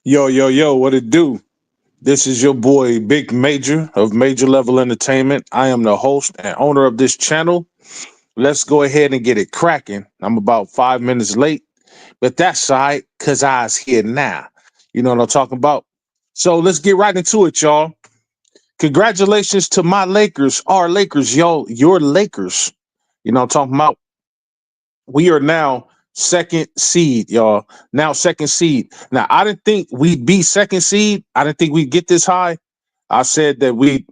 Yo, yo, yo, what it do? This is your boy Big Major of Major Level Entertainment. I am the host and owner of this channel. Let's go ahead and get it cracking. I'm about 5 minutes late, but that's all right, cause I's here now. You know what I'm talking about? So let's get right into it, y'all. Congratulations to my Lakers, our Lakers, yo, your Lakers. You know what I'm talking about? We are now second seed, y'all. Now second seed. Now I didn't think we'd be second seed. I didn't think we'd get this high. I said that we'd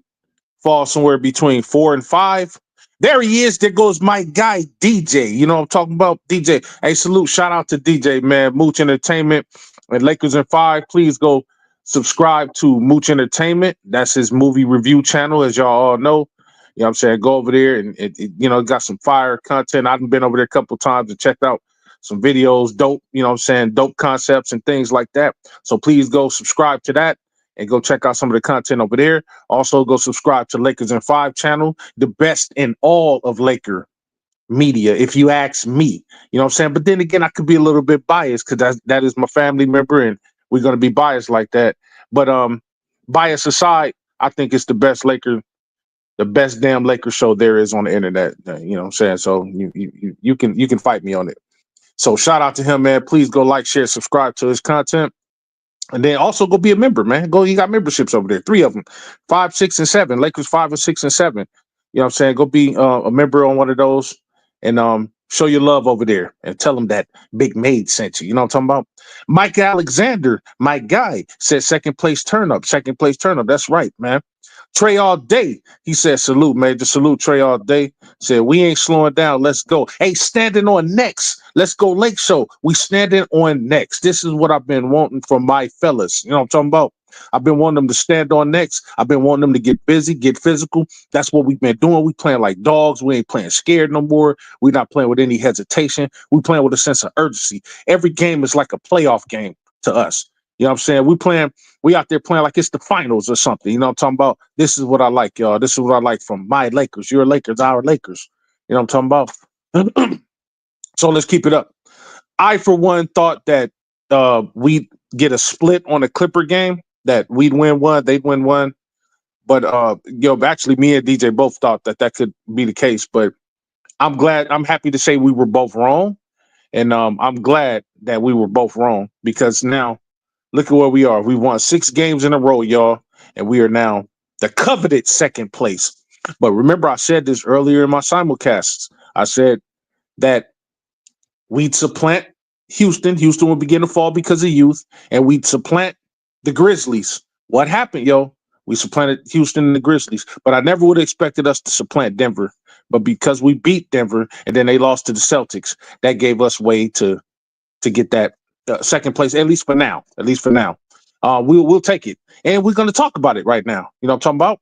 fall somewhere between 4 and 5. There he is. There goes my guy DJ. You know what I'm talking about? DJ. Hey, salute. Shout out to DJ, man. Mooch Entertainment and Lakers in 5. Please go subscribe to Mooch Entertainment. That's his movie review channel, as y'all all know. You know what I'm saying? Go over there and got some fire content. I've been over there a couple times and checked out some videos, dope, you know what I'm saying, dope concepts and things like that. So please go subscribe to that and go check out some of the content over there. Also, go subscribe to Lakers in 5 channel, the best in all of Laker media, if you ask me. You know what I'm saying? But then again, I could be a little bit biased because that is my family member and we're going to be biased like that. But bias aside, I think it's the best damn Lakers show there is on the internet. You know what I'm saying? So you can fight me on it. So shout out to him, man. Please go like, share, subscribe to his content. And then also go be a member, man. Go, you got memberships over there, 3 of them, 5, 6, and 7. Lakers 5 and 6 and 7. You know what I'm saying? Go be a member on one of those and show your love over there and tell them that Big Maid sent you. You know what I'm talking about? Mike Alexander, my guy, said second place turn up. Second place turn up. That's right, man. Trey all day. He said, salute, man. Just salute Trey all day. Said, we ain't slowing down. Let's go. Hey, standing on next. Let's go Lake Show. We standing on next. This is what I've been wanting from my fellas. You know what I'm talking about? I've been wanting them to stand on next. I've been wanting them to get busy, get physical. That's what we've been doing. We playing like dogs. We ain't playing scared no more. We're not playing with any hesitation. We playing with a sense of urgency. Every game is like a playoff game to us. You know what I'm saying? We out there playing like it's the finals or something. You know what I'm talking about? This is what I like, y'all. This is what I like from my Lakers. Your Lakers, our Lakers. You know what I'm talking about? So let's keep it up. I, for one, thought that we'd get a split on a Clipper game, that we'd win one, they'd win one. But, actually, me and DJ both thought that could be the case. But I'm happy to say we were both wrong. And I'm glad that we were both wrong because now look at where we are. We won 6 games in a row, y'all, and we are now the coveted second place. But remember, I said this earlier in my simulcasts. I said that we'd supplant Houston. Houston would begin to fall because of youth, and we'd supplant the Grizzlies. What happened, yo? We supplanted Houston and the Grizzlies, but I never would have expected us to supplant Denver. But because we beat Denver and then they lost to the Celtics, that gave us way to get that second place, at least for now. At least for now. We'll take it. And we're going to talk about it right now. You know what I'm talking about?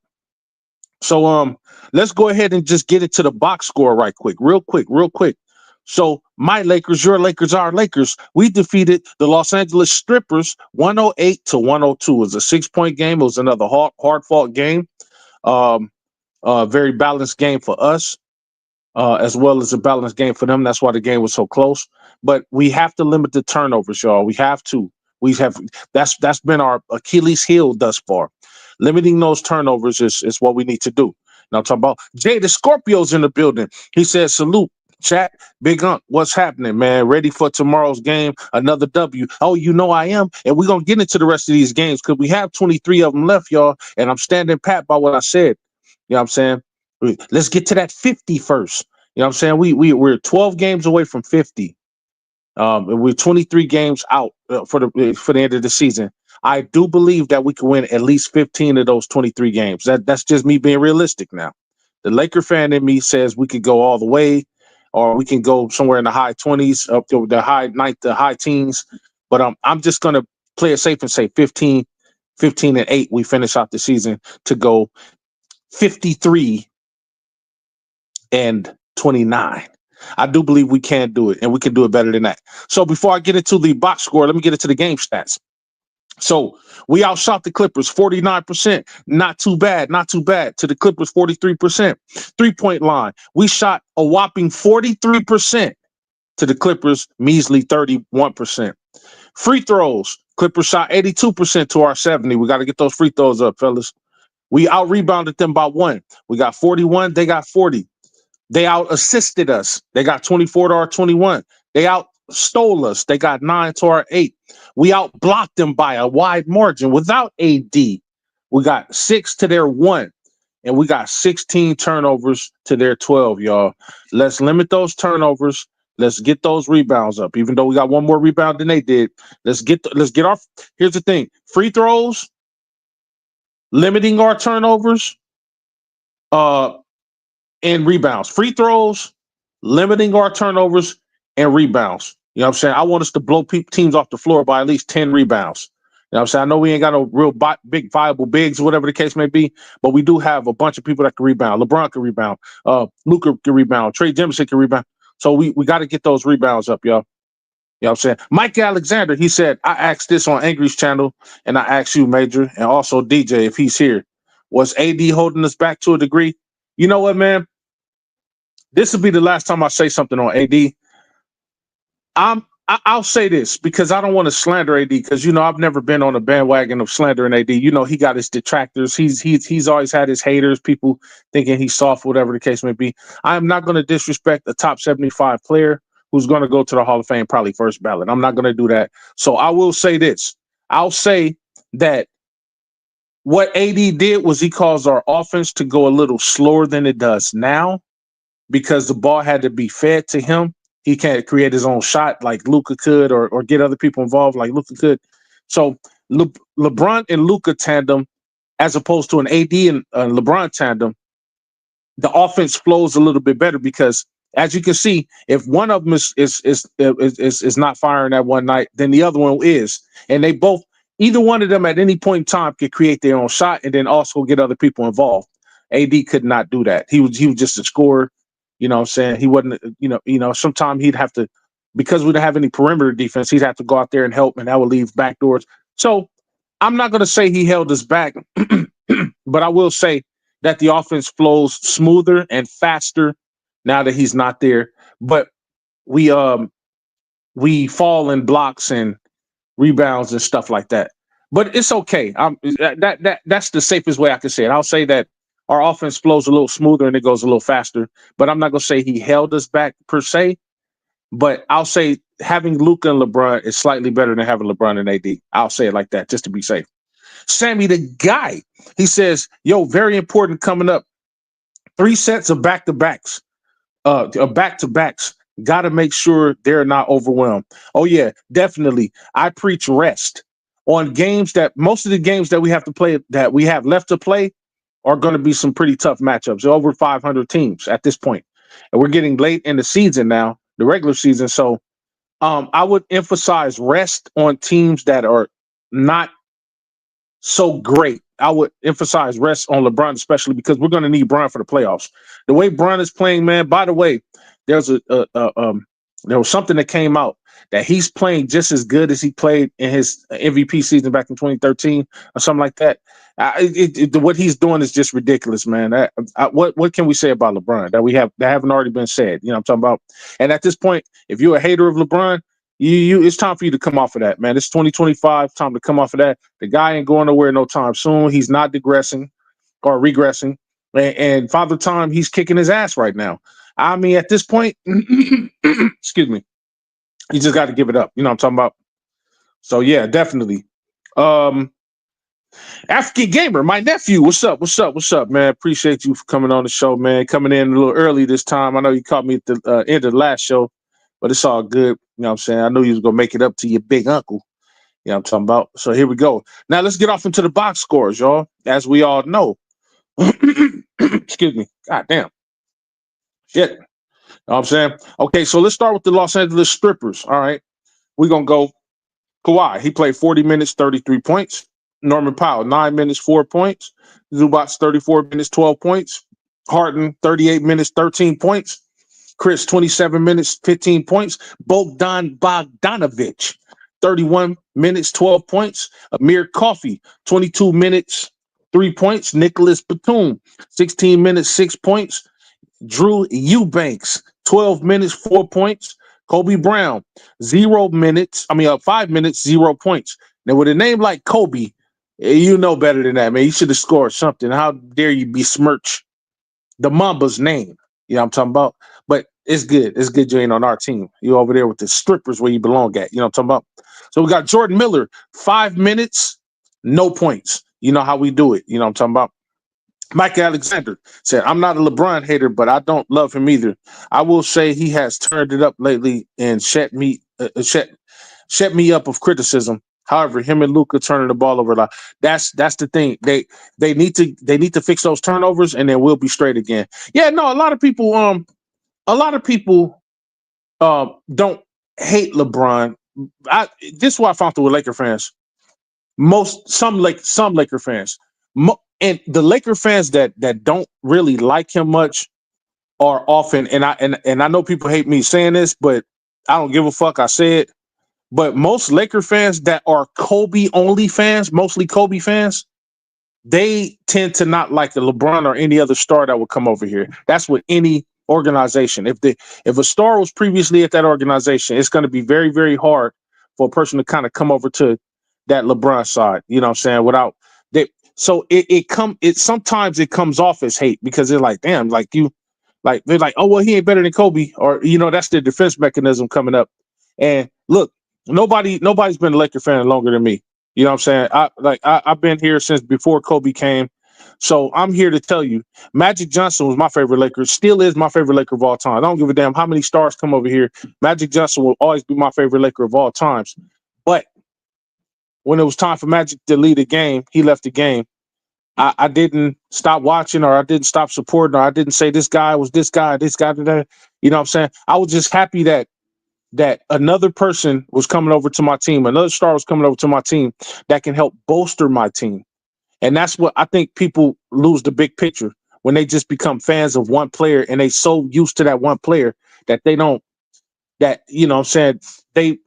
So let's go ahead and just get into the box score right quick. Real quick. So my Lakers, your Lakers, our Lakers, we defeated the Los Angeles Strippers 108-102. It was a 6-point game. It was another hard-fought game. Very balanced game for us. As well as a balanced game for them. That's why the game was so close. But we have to limit the turnovers, y'all. We have to. That's been our Achilles heel thus far. Limiting those turnovers is what we need to do. Now I'm talking about Jay the Scorpio's in the building. He said, salute, chat. Big Unk, what's happening, man? Ready for tomorrow's game? Another W. Oh, you know I am. And we're gonna get into the rest of these games because we have 23 of them left, y'all. And I'm standing pat by what I said. You know what I'm saying? Let's get to that 50 first. You know what I'm saying? We're 12 games away from 50. And we're 23 games out for the end of the season. I do believe that we can win at least 15 of those 23 games. That's just me being realistic now. The Laker fan in me says we could go all the way, or we can go somewhere in the high 20s, up to the high teens. But I'm just gonna play it safe and say 15 and 8. We finish out the season to go 53 and 29. I do believe we can do it, and we can do it better than that. So before I get into the box score, let me get into the game stats. So we outshot the Clippers 49%. Not too bad. To the Clippers 43%. 3-point line. We shot a whopping 43%. To the Clippers, measly 31%. Free throws. Clippers shot 82% to our 70. We got to get those free throws up, fellas. We out rebounded them by 1. We got 41. They got 40. They out assisted us. They got 24 to our 21. They out stole us. They got 9 to our 8. We out blocked them by a wide margin without AD. We got 6 to their 1. And we got 16 turnovers to their 12, y'all. Let's limit those turnovers. Let's get those rebounds up. Even though we got one more rebound than they did, let's get our. Here's the thing: free throws, limiting our turnovers, and rebounds. Free throws, limiting our turnovers, and rebounds. You know what I'm saying? I want us to blow teams off the floor by at least 10 rebounds. You know what I'm saying? I know we ain't got no real big viable bigs, whatever the case may be, but we do have a bunch of people that can rebound. LeBron can rebound. Luka can rebound. Trey Jemison can rebound. So we got to get those rebounds up, y'all. You know what I'm saying? Mike Alexander, he said, I asked this on Angry's channel, and I asked you, Major, and also DJ, if he's here. Was AD holding us back to a degree? You know what, man? This will be the last time I say something on AD. I'll say this because I don't want to slander AD because, you know, I've never been on a bandwagon of slandering AD. You know, he got his detractors. He's always had his haters, people thinking he's soft, whatever the case may be. I am not going to disrespect a top 75 player who's going to go to the Hall of Fame, probably first ballot. I'm not going to do that. So I will say this. I'll say that what AD did was he caused our offense to go a little slower than it does now because the ball had to be fed to him. He can't create his own shot like Luka could or get other people involved like Luka could. So LeBron and Luka tandem, as opposed to an AD and LeBron tandem, the offense flows a little bit better because, as you can see, if one of them is not firing that one night, then the other one is, and they both, either one of them at any point in time could create their own shot and then also get other people involved. AD could not do that. He was just a scorer. You know what I'm saying? He wasn't, you know, sometimes he'd have to, because we don't have any perimeter defense, he'd have to go out there and help, and that would leave back doors. So I'm not going to say he held us back, but I will say that the offense flows smoother and faster now that he's not there. But we fall in blocks and rebounds and stuff like that. But it's okay. That's the safest way I can say it. I'll say that our offense flows a little smoother and it goes a little faster. But I'm not going to say he held us back per se. But I'll say having Luka and LeBron is slightly better than having LeBron and AD. I'll say it like that just to be safe. Sammy the Guy, he says, yo, very important coming up. 3 sets of back-to-backs. Back-to-backs. Got to make sure they're not overwhelmed. Oh, yeah, definitely. I preach rest on games that most of the games that we have to play, that we have left to play, are going to be some pretty tough matchups. Over 500 teams at this point. And we're getting late in the season now, the regular season. So I would emphasize rest on teams that are not so great. I would emphasize rest on LeBron, especially because we're going to need Bron for the playoffs. The way Bron is playing, man, by the way, there was something that came out that he's playing just as good as he played in his MVP season back in 2013 or something like that. What he's doing is just ridiculous, man. What can we say about LeBron that haven't already been said? You know what I'm talking about? And at this point, if you're a hater of LeBron, it's time for you to come off of that, man. It's 2025, time to come off of that. The guy ain't going nowhere no time soon. He's not digressing or regressing. And Father Time, he's kicking his ass right now. I mean, at this point, excuse me, you just got to give it up. You know what I'm talking about? So, yeah, definitely. African Gamer, my nephew, what's up, man? Appreciate you for coming on the show, man. Coming in a little early this time. I know you caught me at the end of the last show, but it's all good. You know what I'm saying? I knew you was going to make it up to your big uncle. You know what I'm talking about? So here we go. Now let's get off into the box scores, y'all. As we all know. Excuse me. God damn. Shit. You know what I'm saying? Okay, so let's start with the Los Angeles Strippers. All right. We're going to go Kawhi. He played 40 minutes, 33 points. Norman Powell, 9 minutes, 4 points. Zubac, 34 minutes, 12 points. Harden, 38 minutes, 13 points. Chris, 27 minutes, 15 points. Bogdan Bogdanovic, 31 minutes, 12 points. Amir Coffey, 22 minutes, 3 points. Nicholas Batum, 16 minutes, 6 points. Drew Eubanks, 12 minutes, 4 points. Kobe Brown, 0 minutes. 5 minutes, 0 points. Now, with a name like Kobe, you know better than that, man. You should have scored something. How dare you besmirch the Mamba's name? You know what I'm talking about? But it's good. It's good you ain't on our team. You over there with the strippers where you belong at. You know what I'm talking about? So we got Jordan Miller, 5 minutes, no points. You know how we do it. You know what I'm talking about? Mike Alexander said, I'm not a LeBron hater, but I don't love him either. I will say he has turned it up lately and shut me up of criticism. However, him and Luka turning the ball over a lot. That's the thing. They need to fix those turnovers and then we'll be straight again. Yeah, no, don't hate LeBron. This is what I found through with Laker fans. Some Laker fans. And the Laker fans that don't really like him much are often, and I know people hate me saying this, but I don't give a fuck. I say it. But most Laker fans that are Kobe only fans, mostly Kobe fans, they tend to not like the LeBron or any other star that would come over here. That's with any organization. If a star was previously at that organization, it's going to be very, very hard for a person to kind of come over to that LeBron side. You know what I'm saying? Without they, so it sometimes it comes off as hate because they're like, damn, they're like, oh well, he ain't better than Kobe, or that's their defense mechanism coming up. And look, nobody's been a Laker fan longer than me. You know what I'm saying? I've been here since before Kobe came. So I'm here to tell you, Magic Johnson was my favorite Laker, still is my favorite Laker of all time. I don't give a damn how many stars come over here. Magic Johnson will always be my favorite Laker of all times. But when it was time for Magic to leave the game, he left the game. I didn't stop watching, or I didn't stop supporting, or I didn't say this guy was this guy, that. You know what I'm saying? I was just happy that another person was coming over to my team, another star was coming over to my team that can help bolster my team. And that's what I think people lose the big picture when they just become fans of one player and they so used to that one player that they don't, that, you know what I'm saying, they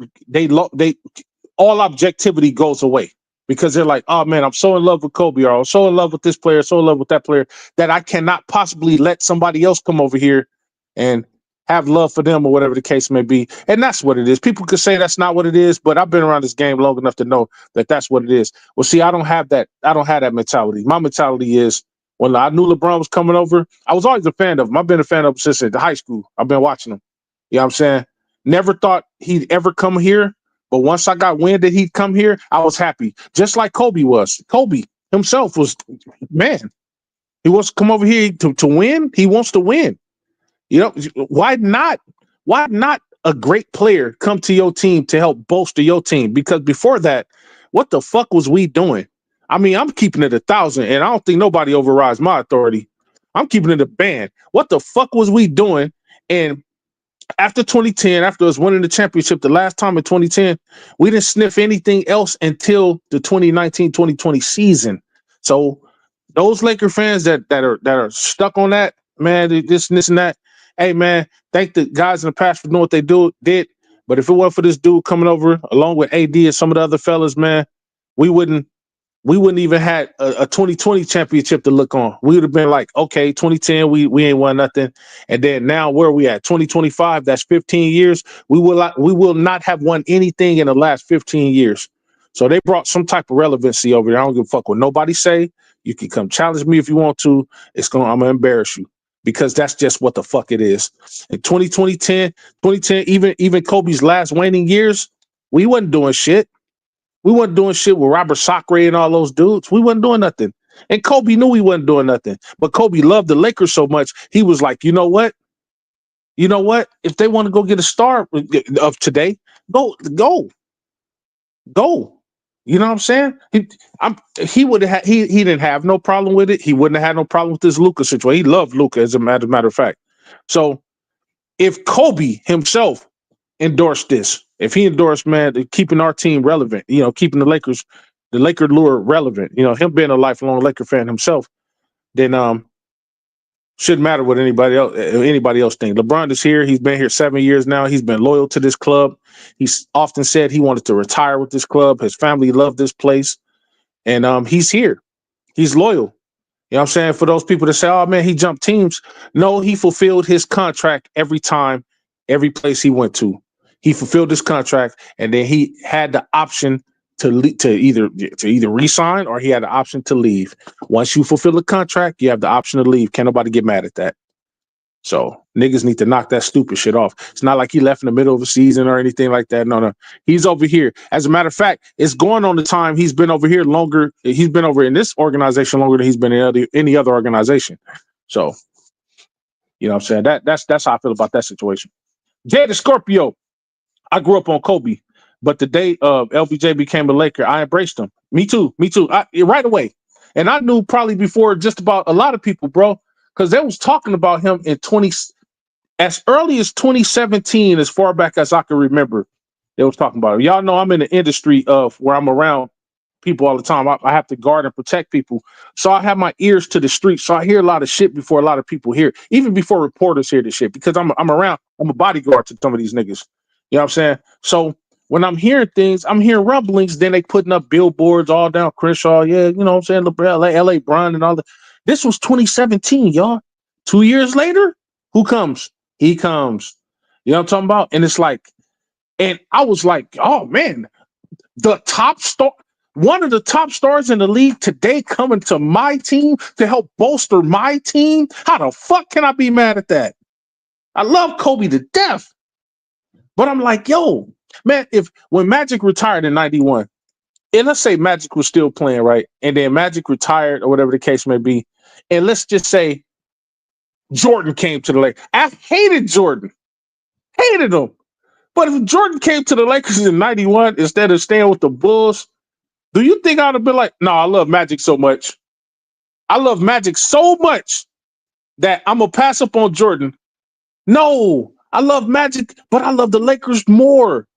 all objectivity goes away because they're like, oh man, I'm so in love with Kobe, or I'm so in love with this player, so in love with that player, that I cannot possibly let somebody else come over here and have love for them, or whatever the case may be. And that's what it is. People could say that's not what it is, but I've been around this game long enough to know that that's what it is. Well, see, I don't have that mentality. My mentality is, when I knew LeBron was coming over, I was always a fan of him. I've been a fan of him since the high school. I've been watching him. You know what I'm saying? Never thought he'd ever come here. But once I got wind that he'd come here, I was happy. Just like Kobe was. Kobe himself was, man, he wants to come over here to win. He wants to win. You know, why not a great player come to your team to help bolster your team? Because before that, what the fuck was we doing? I mean, I'm keeping it 1,000, and I don't think nobody overrides my authority. I'm keeping it a band. What the fuck was we doing? And after 2010, after us winning the championship the last time in 2010, we didn't sniff anything else until the 2019-2020 season. So those Laker fans that are stuck on that, man, this and this and that, hey man, thank the guys in the past for doing what they did. But if it wasn't for this dude coming over along with AD and some of the other fellas, man, we wouldn't even had a 2020 championship to look on. We would have been like, okay, 2010, we ain't won nothing. And then now where are we at? 2025, that's 15 years. We will not have won anything in the last 15 years. So they brought some type of relevancy over there. I don't give a fuck what nobody say. You can come challenge me if you want to. I'm gonna embarrass you, because that's just what the fuck it is. In 2010, even Kobe's last waning years, we wasn't doing shit. We wasn't doing shit with Robert Sacre and all those dudes. We wasn't doing nothing. And Kobe knew he wasn't doing nothing. But Kobe loved the Lakers so much, he was like, you know what? If they want to go get a star of today, go. You know what I'm saying? He didn't have no problem with it. He wouldn't have had no problem with this Luka situation. He loved Luka, as a matter of fact. So if Kobe himself endorsed this, if he endorsed, man, keeping our team relevant, keeping the Laker lure relevant, him being a lifelong Laker fan himself, then shouldn't matter what anybody else think. LeBron is here. He's been here 7 years now. He's been loyal to this club. He's often said he wanted to retire with this club. His family loved this place. And he's here. He's loyal. You know what I'm saying? For those people that say, oh man, he jumped teams. No, he fulfilled his contract every time, every place he went to. He fulfilled his contract, and then he had the option to either resign or he had the option to leave. Once you fulfill a contract, you have the option to leave. Can't nobody get mad at that. So niggas need to knock that stupid shit off. It's not like he left in the middle of the season or anything like that. No. He's over here. As a matter of fact, it's going on the time he's been over here longer. He's been over in this organization longer than he's been in any other organization. So, you know what I'm saying? That's how I feel about that situation. Jay the Scorpio. I grew up on Kobe, but the day LBJ became a Laker, I embraced him. Me too. Right away. And I knew probably before just about a lot of people, bro, because they was talking about him in as early as 2017, as far back as I can remember. They was talking about him. Y'all know I'm in the industry of where I'm around people all the time. I have to guard and protect people. So I have my ears to the street. So I hear a lot of shit before a lot of people hear, even before reporters hear the shit, because I'm around. I'm a bodyguard to some of these niggas. You know what I'm saying? So when I'm hearing things, I'm hearing rumblings. Then they putting up billboards all down Crenshaw. Yeah, you know what I'm saying? LA Bron and all that. This was 2017, y'all. 2 years later, who comes? He comes. You know what I'm talking about? And it's like, and I was like, oh man, the top star, one of the top stars in the league today coming to my team to help bolster my team. How the fuck can I be mad at that? I love Kobe to death. But I'm like, yo, man, when Magic retired in 91, and let's say Magic was still playing, right? And then Magic retired or whatever the case may be. And let's just say Jordan came to the Lakers. I hated Jordan. Hated him. But if Jordan came to the Lakers in 91 instead of staying with the Bulls, do you think I'd have been like, no, I love Magic so much. I love Magic so much that I'm going to pass up on Jordan. No, I love Magic, but I love the Lakers more.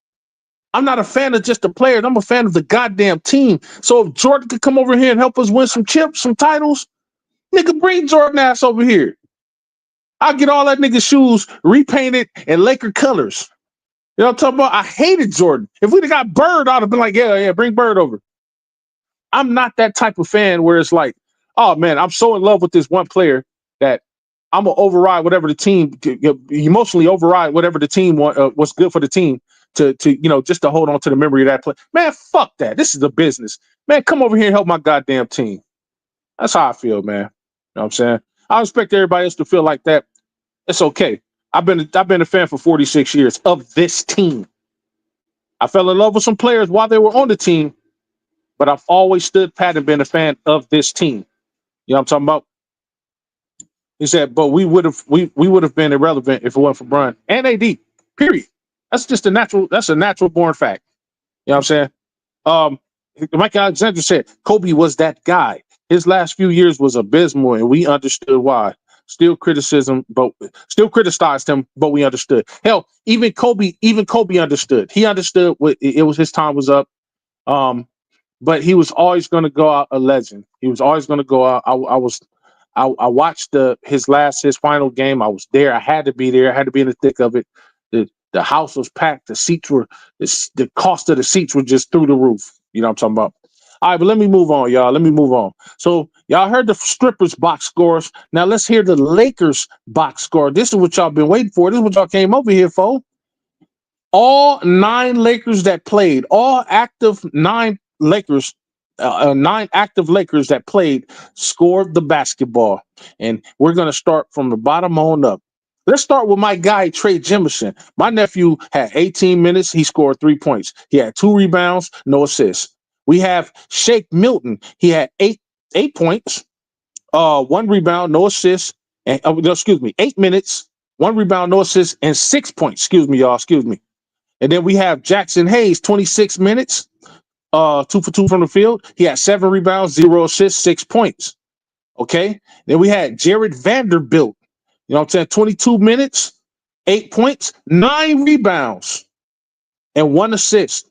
I'm not a fan of just the players. I'm a fan of the goddamn team. So if Jordan could come over here and help us win some chips, some titles, nigga, bring Jordan ass over here. I'll get all that nigga shoes repainted in Laker colors. You know what I'm talking about? I hated Jordan. If we'd have got Bird, I'd have been like, yeah, bring Bird over. I'm not that type of fan where it's like, oh man, I'm so in love with this one player that I'm gonna override whatever the team, emotionally override whatever the team what's good for the team to just to hold on to the memory of that play. Man, fuck that. This is a business. Man, come over here and help my goddamn team. That's how I feel, man. You know what I'm saying? I expect everybody else to feel like that. It's okay. I've been a fan for 46 years of this team. I fell in love with some players while they were on the team, but I've always stood pat and been a fan of this team. You know what I'm talking about? He said, but we would have been irrelevant if it wasn't for Bron and AD. Period. That's a natural born fact. You know what I'm saying? Mike Alexander said Kobe was that guy. His last few years was abysmal, and we understood why. Still criticized him, but we understood. Hell, even Kobe understood. He understood it was his time was up. But he was always going to go out a legend. He was always going to go out. I watched his final game. I was there. I had to be there. I had to be in the thick of it. The house was packed. The seats were the cost of the seats were just through the roof. You know what I'm talking about? All right, but let me move on, y'all. Let me move on. So y'all heard the strippers box scores. Now let's hear the Lakers box score. This is what y'all been waiting for. This is what y'all came over here for. All 9 Lakers that played, all active 9 Lakers, 9 active Lakers that played scored the basketball. And we're going to start from the bottom on up. Let's start with my guy, Trey Jemison. My nephew had 18 minutes. He scored 3 points. He had 2 rebounds, no assists. We have Shake Milton. He had 8 points, 1 rebound, no assists. And 8 minutes, 1 rebound, no assists, and 6 points. Excuse me, y'all. Excuse me. And then we have Jackson Hayes, 26 minutes, 2 for 2 from the field. He had 7 rebounds, 0 assists, 6 points. Okay. Then we had Jared Vanderbilt, you know what I'm saying? 22 minutes, 8 points, 9 rebounds, and 1 assist.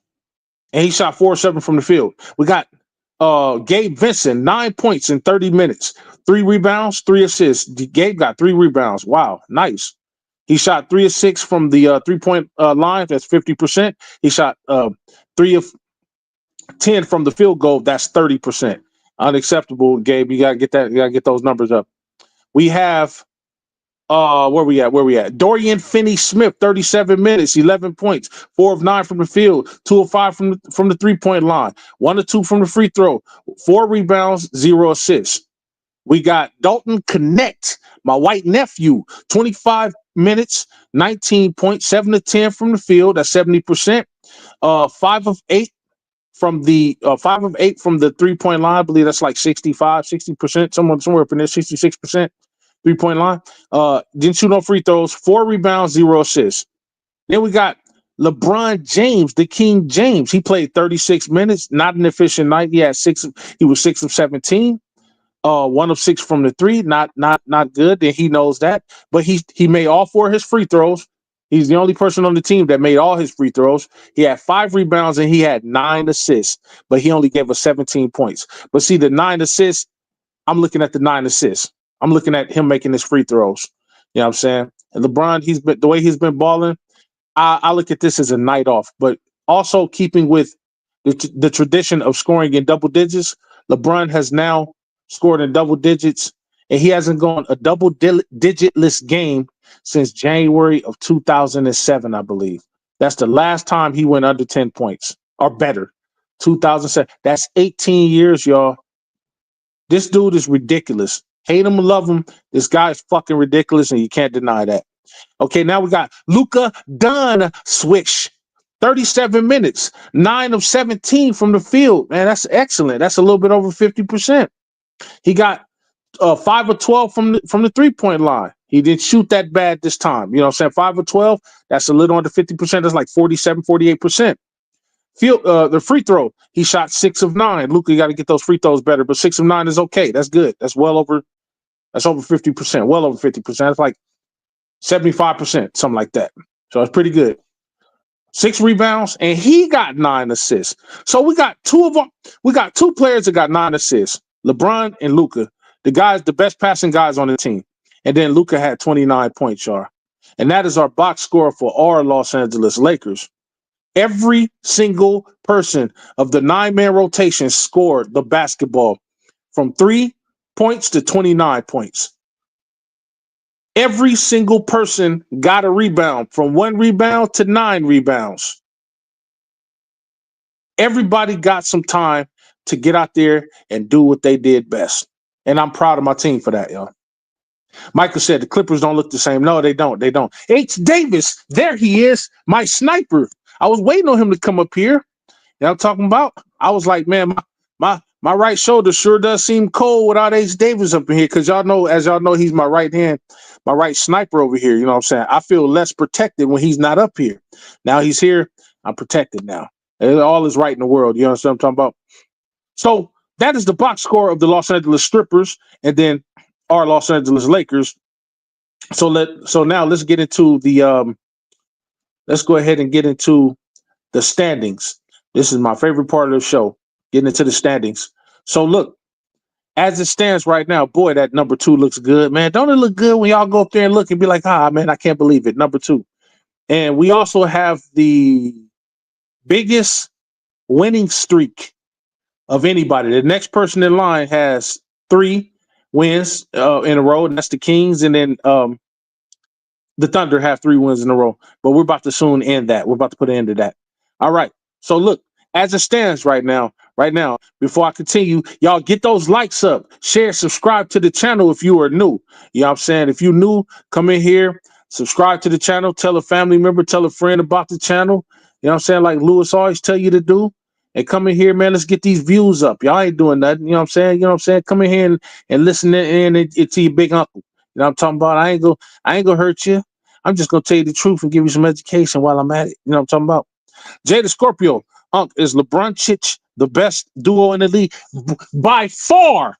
And he shot 4-7 from the field. We got Gabe Vincent, 9 points in 30 minutes, 3 rebounds, 3 assists. Gabe got 3 rebounds. Wow, nice. He shot 3 of 6 from the 3-point line. That's 50%. He shot 3 of 10 from the field goal. That's 30%. Unacceptable, Gabe. You gotta get that. You gotta get those numbers up. We have Where we at? Where we at? Dorian Finney-Smith, 37 minutes, 11 points, 4 of 9 from the field, 2 of 5 from the 3-point line, 1 of 2 from the free throw, 4 rebounds, 0 assists. We got Dalton Connect, my white nephew, 25 minutes, 19 points, 7 of 10 from the field, that's 70%. 5 of 8 from the 3-point line. I believe that's like 60%, somewhere up in there, 66%. 3-point line. Didn't shoot no free throws. 4 rebounds, 0 assists. Then we got LeBron James, the King James. He played 36 minutes. Not an efficient night. He was 6 of 17. 1 of 6 from the 3. Not good. And he knows that. But he made all 4 of his free throws. He's the only person on the team that made all his free throws. He had 5 rebounds and he had 9 assists. But he only gave us 17 points. But see, the 9 assists, I'm looking at the 9 assists. I'm looking at him making his free throws. You know what I'm saying? And LeBron, the way he's been balling, I look at this as a night off. But also keeping with the tradition of scoring in double digits, LeBron has now scored in double digits, and he hasn't gone a double-digitless game since January of 2007, I believe. That's the last time he went under 10 points or better. 2007. That's 18 years, y'all. This dude is ridiculous. Hate him or love him, this guy is fucking ridiculous, and you can't deny that. Okay, now we got Luka Doncic, 37 minutes, 9 of 17 from the field. Man, that's excellent. That's a little bit over 50%. He got 5 of 12 from the 3-point line. He didn't shoot that bad this time. You know what I'm saying? 5 of 12, that's a little under 50%. That's like 47, 48%. The free throw, he shot 6 of 9. Luka, you got to get those free throws better, but 6 of 9 is okay. That's good. That's over 50%. Well over 50%. That's like 75%, something like that. So it's pretty good. 6 rebounds, and he got 9 assists. So we got two players that got 9 assists. LeBron and Luka, the best passing guys on the team. And then Luka had 29 points, y'all. And that is our box score for our Los Angeles Lakers. Every single person of the 9-man rotation scored the basketball from 3 points to 29 points. Every single person got a rebound, from 1 rebound to 9 rebounds. Everybody got some time to get out there and do what they did best. And I'm proud of my team for that, y'all. Michael said the Clippers don't look the same. No, they don't. They don't. H. Davis, there he is, my sniper. I was waiting on him to come up here. You know what I'm talking about? I was like, man, my right shoulder sure does seem cold without H. Davis up in here, because y'all know, he's my right hand, my right sniper over here. You know what I'm saying? I feel less protected when he's not up here. Now he's here, I'm protected now. All is right in the world. You understand what I'm talking about? So that is the box score of the Los Angeles Strippers and then our Los Angeles Lakers. So now let's get into the let's go ahead and get into the standings. This is my favorite part of the show, getting into the standings. So look, as it stands right now, boy, that number 2 looks good, man. Don't it look good when y'all go up there and look and be like, man, I can't believe it, number 2. And we also have the biggest winning streak of anybody. The next person in line has 3 wins in a row, and that's the Kings, and then the Thunder have 3 wins in a row. But we're about to soon end that. We're about to put an end to that. All right. So look, as it stands right now, before I continue, y'all get those likes up, share, subscribe to the channel if you are new. You know what I'm saying? If you're new, come in here, subscribe to the channel, tell a family member, tell a friend about the channel. You know what I'm saying? Like Lewis always tell you to do. And come in here, man. Let's get these views up. Y'all ain't doing nothing. You know what I'm saying? You know what I'm saying? Come in here and listen in to your big uncle. You know what I'm talking about? I ain't gonna hurt you. I'm just gonna tell you the truth and give you some education while I'm at it. You know what I'm talking about? Jada Scorpio, is LeBron the best duo in the league? By far.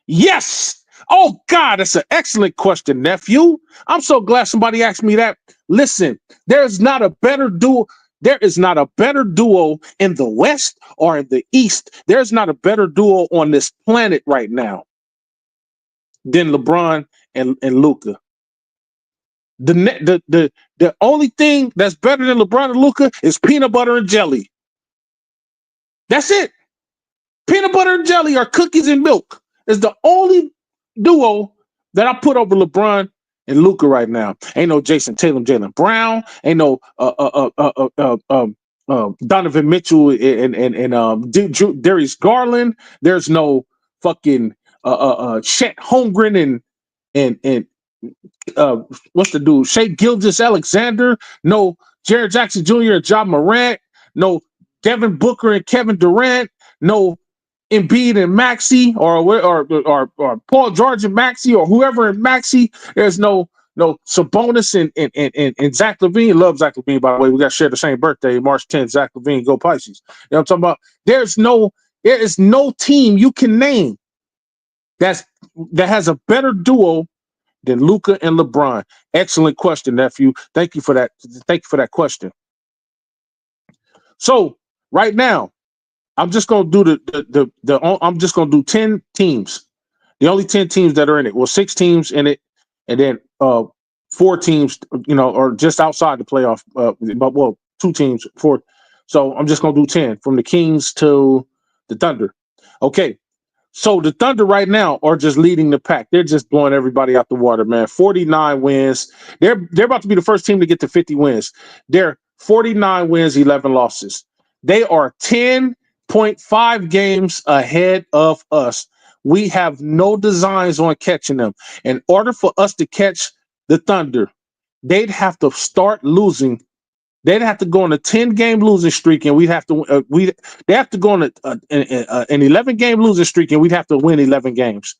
Yes. Oh God, that's an excellent question, nephew. I'm so glad somebody asked me that. Listen, there's not a better duo. There is not a better duo in the West or in the East. There's not a better duo on this planet right now than LeBron and Luka. The only thing that's better than LeBron and Luka is peanut butter and jelly. That's it. Peanut butter and jelly or cookies and milk is the only duo that I put over LeBron and Luka right now. Ain't no Jason Tatum, Jaylen Brown. Ain't no Donovan Mitchell and Darius Garland. There's no fucking Chet Holmgren and what's the dude? Shea Gilgeous-Alexander. No Jared Jackson Jr. and Ja Morant. No Devin Booker and Kevin Durant. No Embiid and Maxey or Paul George and Maxey or whoever in Maxey. There's no Sabonis and Zach LaVine. Love Zach LaVine, by the way. We got to share the same birthday, March 10th. Zach LaVine, go Pisces. You know what I'm talking about? There is no team you can name that has a better duo than Luka and LeBron. Excellent question, nephew. Thank you for that. Thank you for that question. So right now, I'm just gonna do I'm just gonna do 10 teams. The only 10 teams that are in it. Well, 6 teams in it, and then 4 teams, or just outside the playoff. But 2 teams, 4. So I'm just gonna do 10 from the Kings to the Thunder. Okay. So the Thunder right now are just leading the pack. They're just blowing everybody out the water, man. 49 wins. They're about to be the first team to get to 50 wins. They're 49 wins, 11 losses. They are 10.5 games ahead of us. We have no designs on catching them. In order for us to catch the Thunder, they'd have to start losing. They'd have to go on a 10-game losing streak, and we'd have to they have to go on an 11-game losing streak, and we'd have to win 11 games.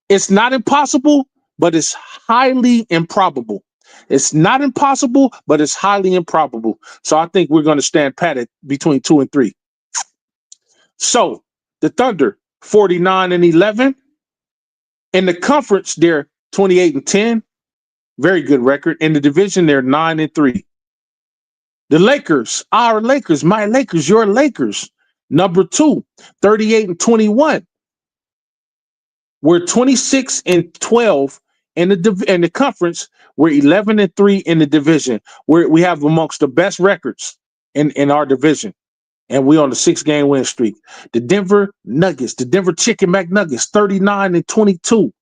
It's not impossible, but it's highly improbable. It's not impossible, but it's highly improbable. So I think we're going to stand pat at between 2 and 3. So the Thunder 49 and 11 in the conference. They're 28 and 10. Very good record. In the division, they're 9 and 3. The Lakers, our Lakers, my Lakers, your Lakers, number 2, 38 and 21. We're 26 and 12 in the conference. We're 11 and 3 in the division. We have amongst the best records in our division, and we're on the 6-game win streak. The Denver Nuggets, the Denver Chicken McNuggets, 39 and 22.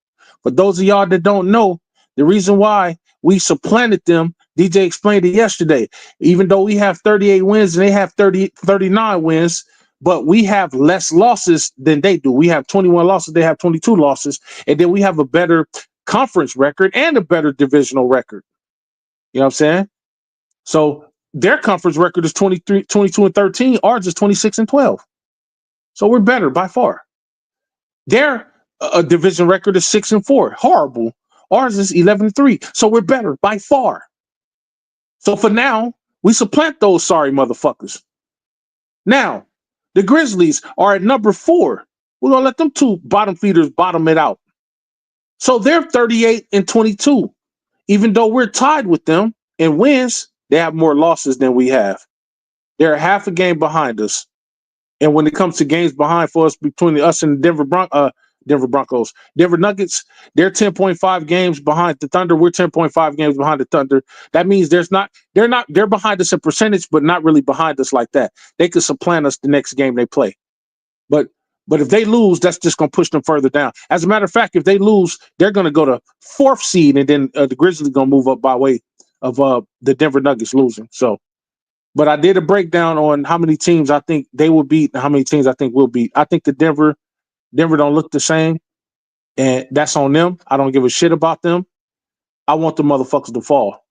For those of y'all that don't know, the reason why we supplanted them, DJ explained it yesterday. Even though we have 38 wins and they have 39 wins, but we have less losses than they do. We have 21 losses, they have 22 losses, and then we have a better conference record and a better divisional record. You know what I'm saying? So their conference record is 22 and 13. Ours is 26 and 12. So we're better by far. Their division record is 6 and 4. Horrible. Ours is 11 and 3. So we're better by far. So for now, we supplant those sorry motherfuckers. Now, the Grizzlies are at number 4. We're going to let them 2 bottom feeders bottom it out. So they're 38 and 22. Even though we're tied with them in wins, they have more losses than we have. They're half a game behind us. And when it comes to games behind for us between us and Denver Broncos, Denver Nuggets, they're 10.5 games behind the Thunder. We're 10.5 games behind the Thunder. That means they're behind us in percentage, but not really behind us like that. They could supplant us the next game they play. But if they lose, that's just going to push them further down. As a matter of fact, if they lose, they're going to go to 4th seed, and then the Grizzlies going to move up by way of the Denver Nuggets losing. So, but I did a breakdown on how many teams I think they will beat and how many teams I think will beat. I think the Denver don't look the same, and that's on them. I don't give a shit about them. I want the motherfuckers to fall.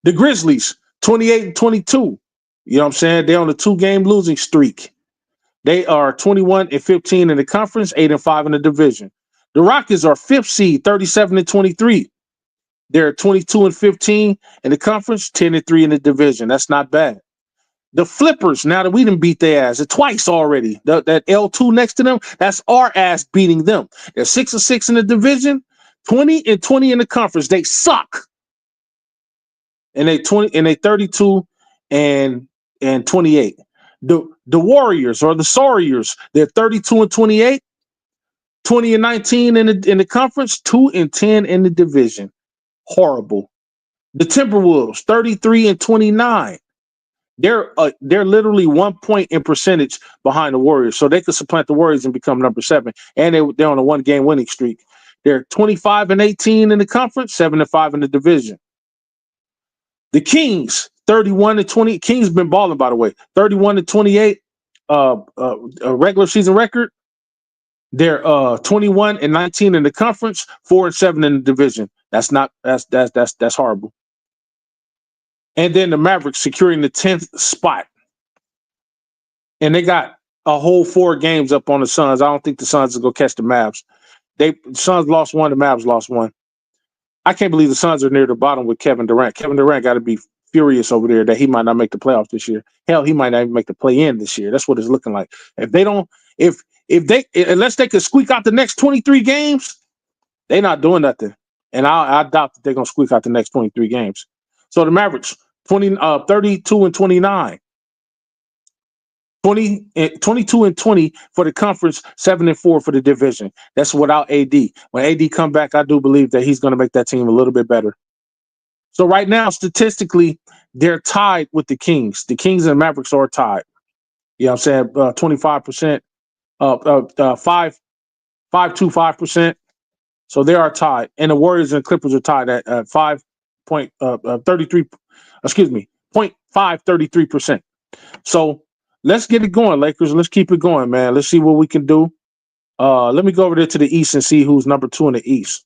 The Grizzlies, 28 and 22. You know what I'm saying? They're on a 2-game losing streak. They are 21 and 15 in the conference, 8 and 5 in the division. The Rockets are 5th seed, 37 and 23. They're 22 and 15 in the conference, 10 and 3 in the division. That's not bad. The Flippers, now that we done beat their ass twice already, that L2 next to them, that's our ass beating them. They're 6 and 6 in the division, 20 and 20 in the conference. They suck. And they 32 and 28. The Warriors or the Sauriers, they're 32 and 28, 20 and 19 in the conference, 2 and 10 in the division. Horrible. The Timberwolves, 33 and 29. They're literally 1 point in percentage behind the Warriors, so they could supplant the Warriors and become number 7. And they're on a 1-game winning streak. They're 25-18 in the conference, 7-5 in the division. The Kings, 31-20. Kings been balling, by the way. 31-28 regular season record. They're 21-19 in the conference, 4-7 in the division. That's horrible. And then the Mavericks securing the 10th spot. And they got a whole 4 games up on the Suns. I don't think the Suns will go catch the Mavs. The Suns lost 1, the Mavs lost 1. I can't believe the Suns are near the bottom with Kevin Durant. Kevin Durant got to be furious over there that he might not make the playoffs this year. Hell, he might not even make the play-in this year. That's what it's looking like. If they don't, unless they could squeak out the next 23 games, they're not doing nothing. And I doubt that they're gonna squeak out the next 23 games. So the Mavericks, 32-29. 22-20 for the conference, 7-4 for the division. That's without AD. When AD come back, I do believe that he's going to make that team a little bit better. So right now, statistically, they're tied with the Kings. The Kings and Mavericks are tied. You know what I'm saying? 25%, 5.25%. So they are tied. And the Warriors and Clippers are tied at 0.533%. So let's get it going, Lakers. Let's keep it going, man. Let's see what we can do. Let me go over there to the East and see who's number 2 in the East.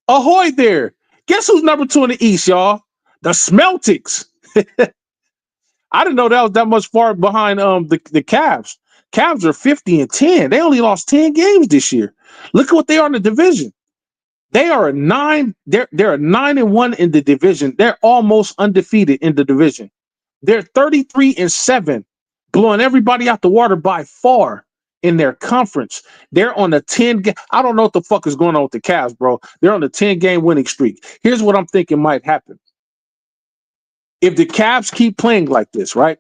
Ahoy there. Guess who's number 2 in the East, y'all? The Celtics. I didn't know that was that much far behind the Cavs. Cavs are 50-10. They only lost 10 games this year. Look at what they are in the division. They are 9. They're 9-1 in the division. They're almost undefeated in the division. They're 33-7, blowing everybody out the water by far in their conference. They're on a 10 game. I don't know what the fuck is going on with the Cavs, bro. They're on a 10-game winning streak. Here's what I'm thinking might happen. If the Cavs keep playing like this, right?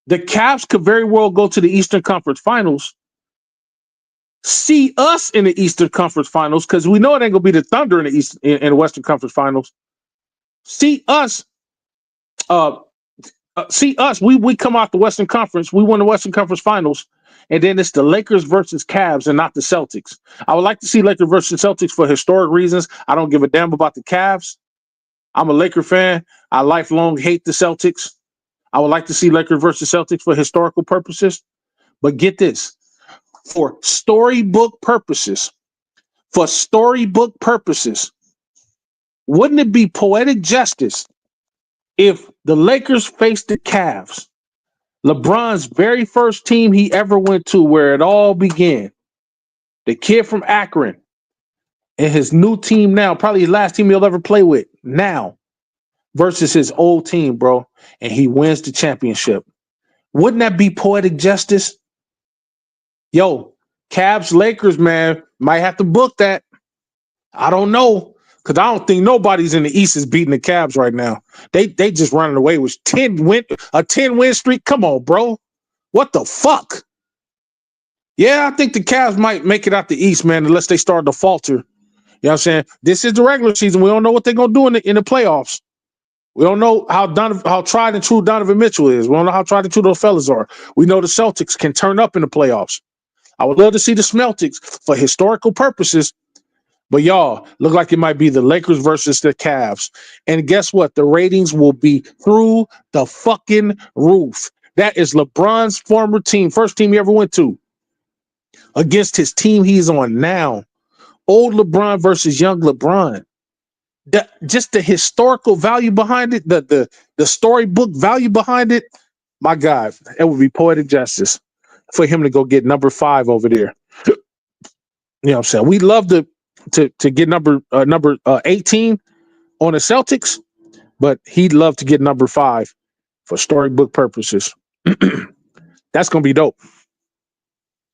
The Cavs could very well go to the Eastern Conference Finals, see us in the Eastern Conference Finals, because we know it ain't gonna be the Thunder in the Western Conference Finals. See us. We come out the Western Conference. We won the Western Conference Finals, and then it's the Lakers versus Cavs and not the Celtics. I would like to see Lakers versus Celtics for historic reasons. I don't give a damn about the Cavs. I'm a Laker fan. I lifelong hate the Celtics. I would like to see Lakers versus Celtics for historical purposes. But get this, for storybook purposes, wouldn't it be poetic justice if the Lakers faced the Cavs, LeBron's very first team he ever went to, where it all began, the kid from Akron, and his new team now, probably his last team he'll ever play with now, versus his old team, bro, and he wins the championship? Wouldn't that be poetic justice? Yo, Cavs, Lakers, man, might have to book that. I don't know, because I don't think nobody's in the East is beating the Cavs right now. They just running away with a 10-win streak. Come on, bro. What the fuck? Yeah, I think the Cavs might make it out the East, man, unless they start to falter. You know what I'm saying? This is the regular season. We don't know what they're going to do in the playoffs. We don't know how tried and true Donovan Mitchell is. We don't know how tried and true those fellas are. We know the Celtics can turn up in the playoffs. I would love to see the Celtics for historical purposes. But y'all, look like it might be the Lakers versus the Cavs. And guess what? The ratings will be through the fucking roof. That is LeBron's former team, first team he ever went to, against his team he's on now. Old LeBron versus young LeBron. Just the historical value behind it, the storybook value behind it. My God, it would be poetic justice for him to go get number 5 over there. You know what I'm saying? We'd love to get number 18 on the Celtics, but he'd love to get number 5 for storybook purposes. That's gonna be dope.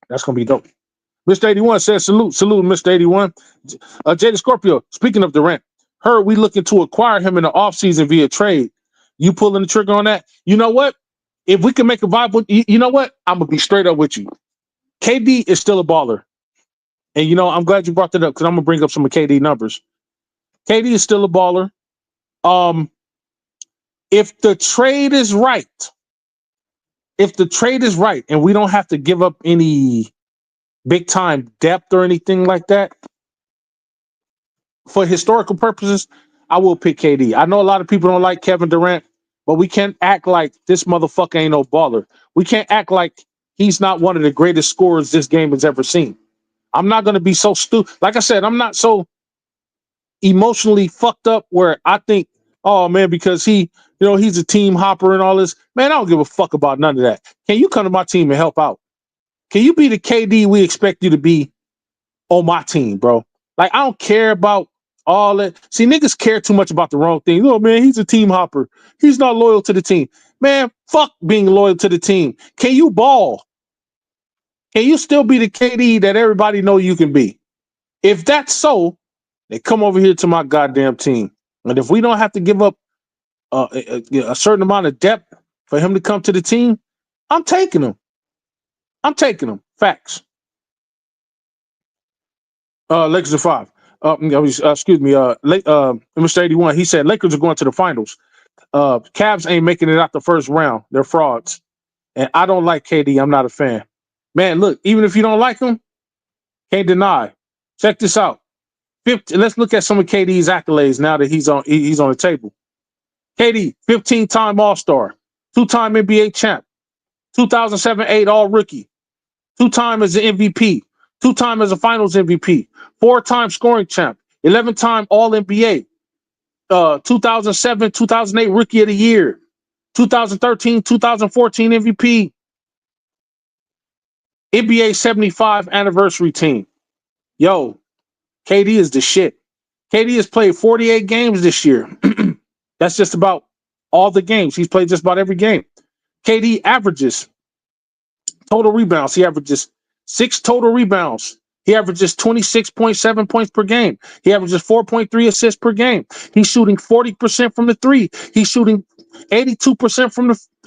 Mr. 81 says salute, Mr. 81. Jada Scorpio, speaking of Durant, heard we looking to acquire him in the offseason via trade. You pulling the trigger on that? You know what? If we can make a viable, you know what? I'm gonna be straight up with you. KD is still a baller. And, you know, I'm glad you brought that up because I'm going to bring up some of KD numbers. KD is still a baller. If the trade is right, and we don't have to give up any big time depth or anything like that, for historical purposes, I will pick KD. I know a lot of people don't like Kevin Durant, but we can't act like this motherfucker ain't no baller. We can't act like he's not one of the greatest scorers this game has ever seen. I'm not going to be so stupid. Like I said, I'm not so emotionally fucked up where I think, oh man, because he's a team hopper and all this. Man, I don't give a fuck about none of that. Can you come to my team and help out? Can you be the KD we expect you to be on my team, bro? Like, I don't care about all that. See, niggas care too much about the wrong thing. Oh man, he's a team hopper. He's not loyal to the team. Man, fuck being loyal to the team. Can you ball? Can you still be the KD that everybody know you can be? If that's so, then come over here to my goddamn team. And if we don't have to give up a certain amount of depth for him to come to the team, I'm taking him. Facts. Lakers are 5. Excuse me. Mr. 81. He said Lakers are going to the finals. Cavs ain't making it out the first round. They're frauds. And I don't like KD. I'm not a fan. Man, look, even if you don't like him, can't deny. Check this out. Let's look at some of KD's accolades now that he's on the table. KD, 15-time All-Star, 2-time NBA champ, 2007-8 All-Rookie, 2-time as an MVP, 2-time as a Finals MVP, 4-time scoring champ, 11-time All-NBA, 2007, 2008 Rookie of the Year, 2013, 2014 MVP, NBA 75 anniversary team. Yo, KD is the shit. KD has played 48 games this year. That's just about all the games. He's played just about every game. KD averages total rebounds. He averages 6 total rebounds. He averages 26.7 points per game. He averages 4.3 assists per game. He's shooting 40% from the three. He's shooting 82%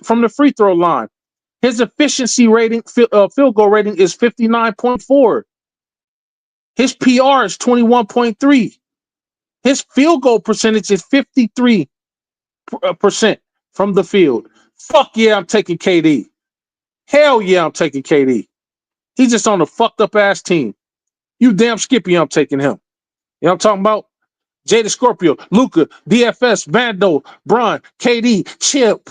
from the free throw line. His efficiency rating, field goal rating, is 59.4. His PR is 21.3. His field goal percentage is 53% from the field. Fuck yeah, I'm taking KD. Hell yeah, I'm taking KD. He's just on a fucked up ass team. You damn Skippy, I'm taking him. You know what I'm talking about? Jada Scorpio, Luca, DFS, Vando, Bron, KD, Chip.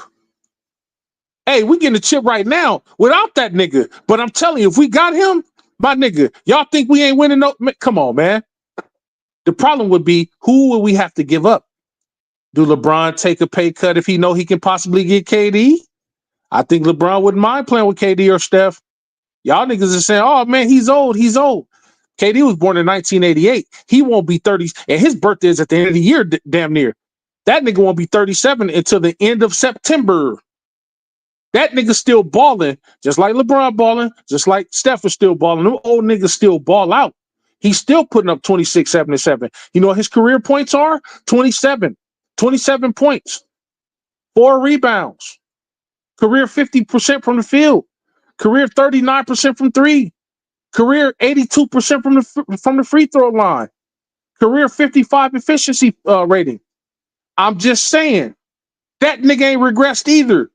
Hey, we getting a chip right now without that nigga. But I'm telling you, if we got him, my nigga, y'all think we ain't winning? No, come on, man. The problem would be, who would we have to give up? Do LeBron take a pay cut if he know he can possibly get KD? I think LeBron wouldn't mind playing with KD or Steph. Y'all niggas are saying, oh man, he's old. KD was born in 1988. He won't be 30, and his birthday is at the end of the year, damn near. That nigga won't be 37 until the end of September. That nigga still balling, just like LeBron balling, just like Steph is still balling. Them old niggas still ball out. He's still putting up 26, 7, and 7. You know what his career points are? 27 points, 4 rebounds, career 50% from the field, career 39% from 3, career 82% from the free throw line, career 55 efficiency rating. I'm just saying, that nigga ain't regressed either.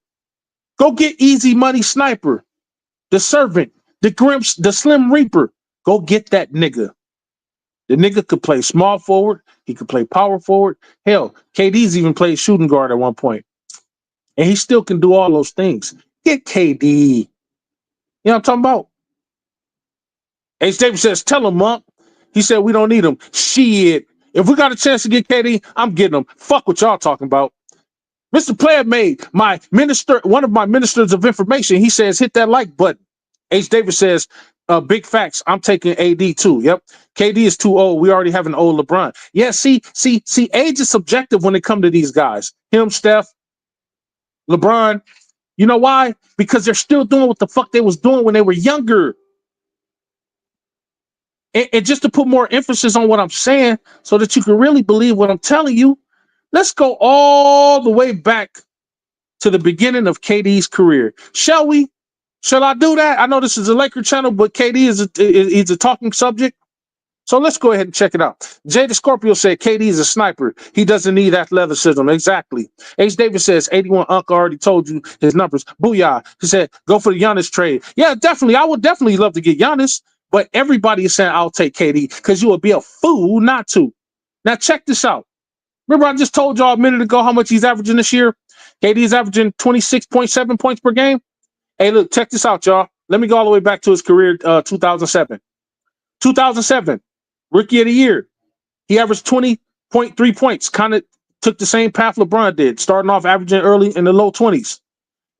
Go get Easy Money Sniper, the Servant, the Grimps, the Slim Reaper. Go get that nigga. The nigga could play small forward. He could play power forward. Hell, KD's even played shooting guard at one point. And he still can do all those things. Get KD. You know what I'm talking about? H. Davis says, tell him, Monk. He said, we don't need him. Shit. If we got a chance to get KD, I'm getting him. Fuck what y'all talking about. Mr. Player made one of my ministers of information. He says, hit that like button. H. Davis says, big facts. I'm taking AD too. Yep. KD is too old. We already have an old LeBron. Yeah, see, age is subjective when it comes to these guys. Him, Steph, LeBron. You know why? Because they're still doing what the fuck they was doing when they were younger. And just to put more emphasis on what I'm saying so that you can really believe what I'm telling you, let's go all the way back to the beginning of KD's career. Shall we? Shall I do that? I know this is a Laker channel, but KD is a talking subject. So let's go ahead and check it out. Jada Scorpio said KD is a sniper. He doesn't need athleticism. Exactly. H. Davis says 81 Uncle already told you his numbers. Booyah. He said, go for the Giannis trade. Yeah, definitely. I would definitely love to get Giannis. But everybody is saying I'll take KD because you would be a fool not to. Now check this out. Remember, I just told y'all a minute ago how much he's averaging this year. KD is averaging 26.7 points per game. Hey, look, check this out, y'all. Let me go all the way back to his career, 2007. 2007, rookie of the year. He averaged 20.3 points. Kind of took the same path LeBron did, starting off averaging early in the low 20s.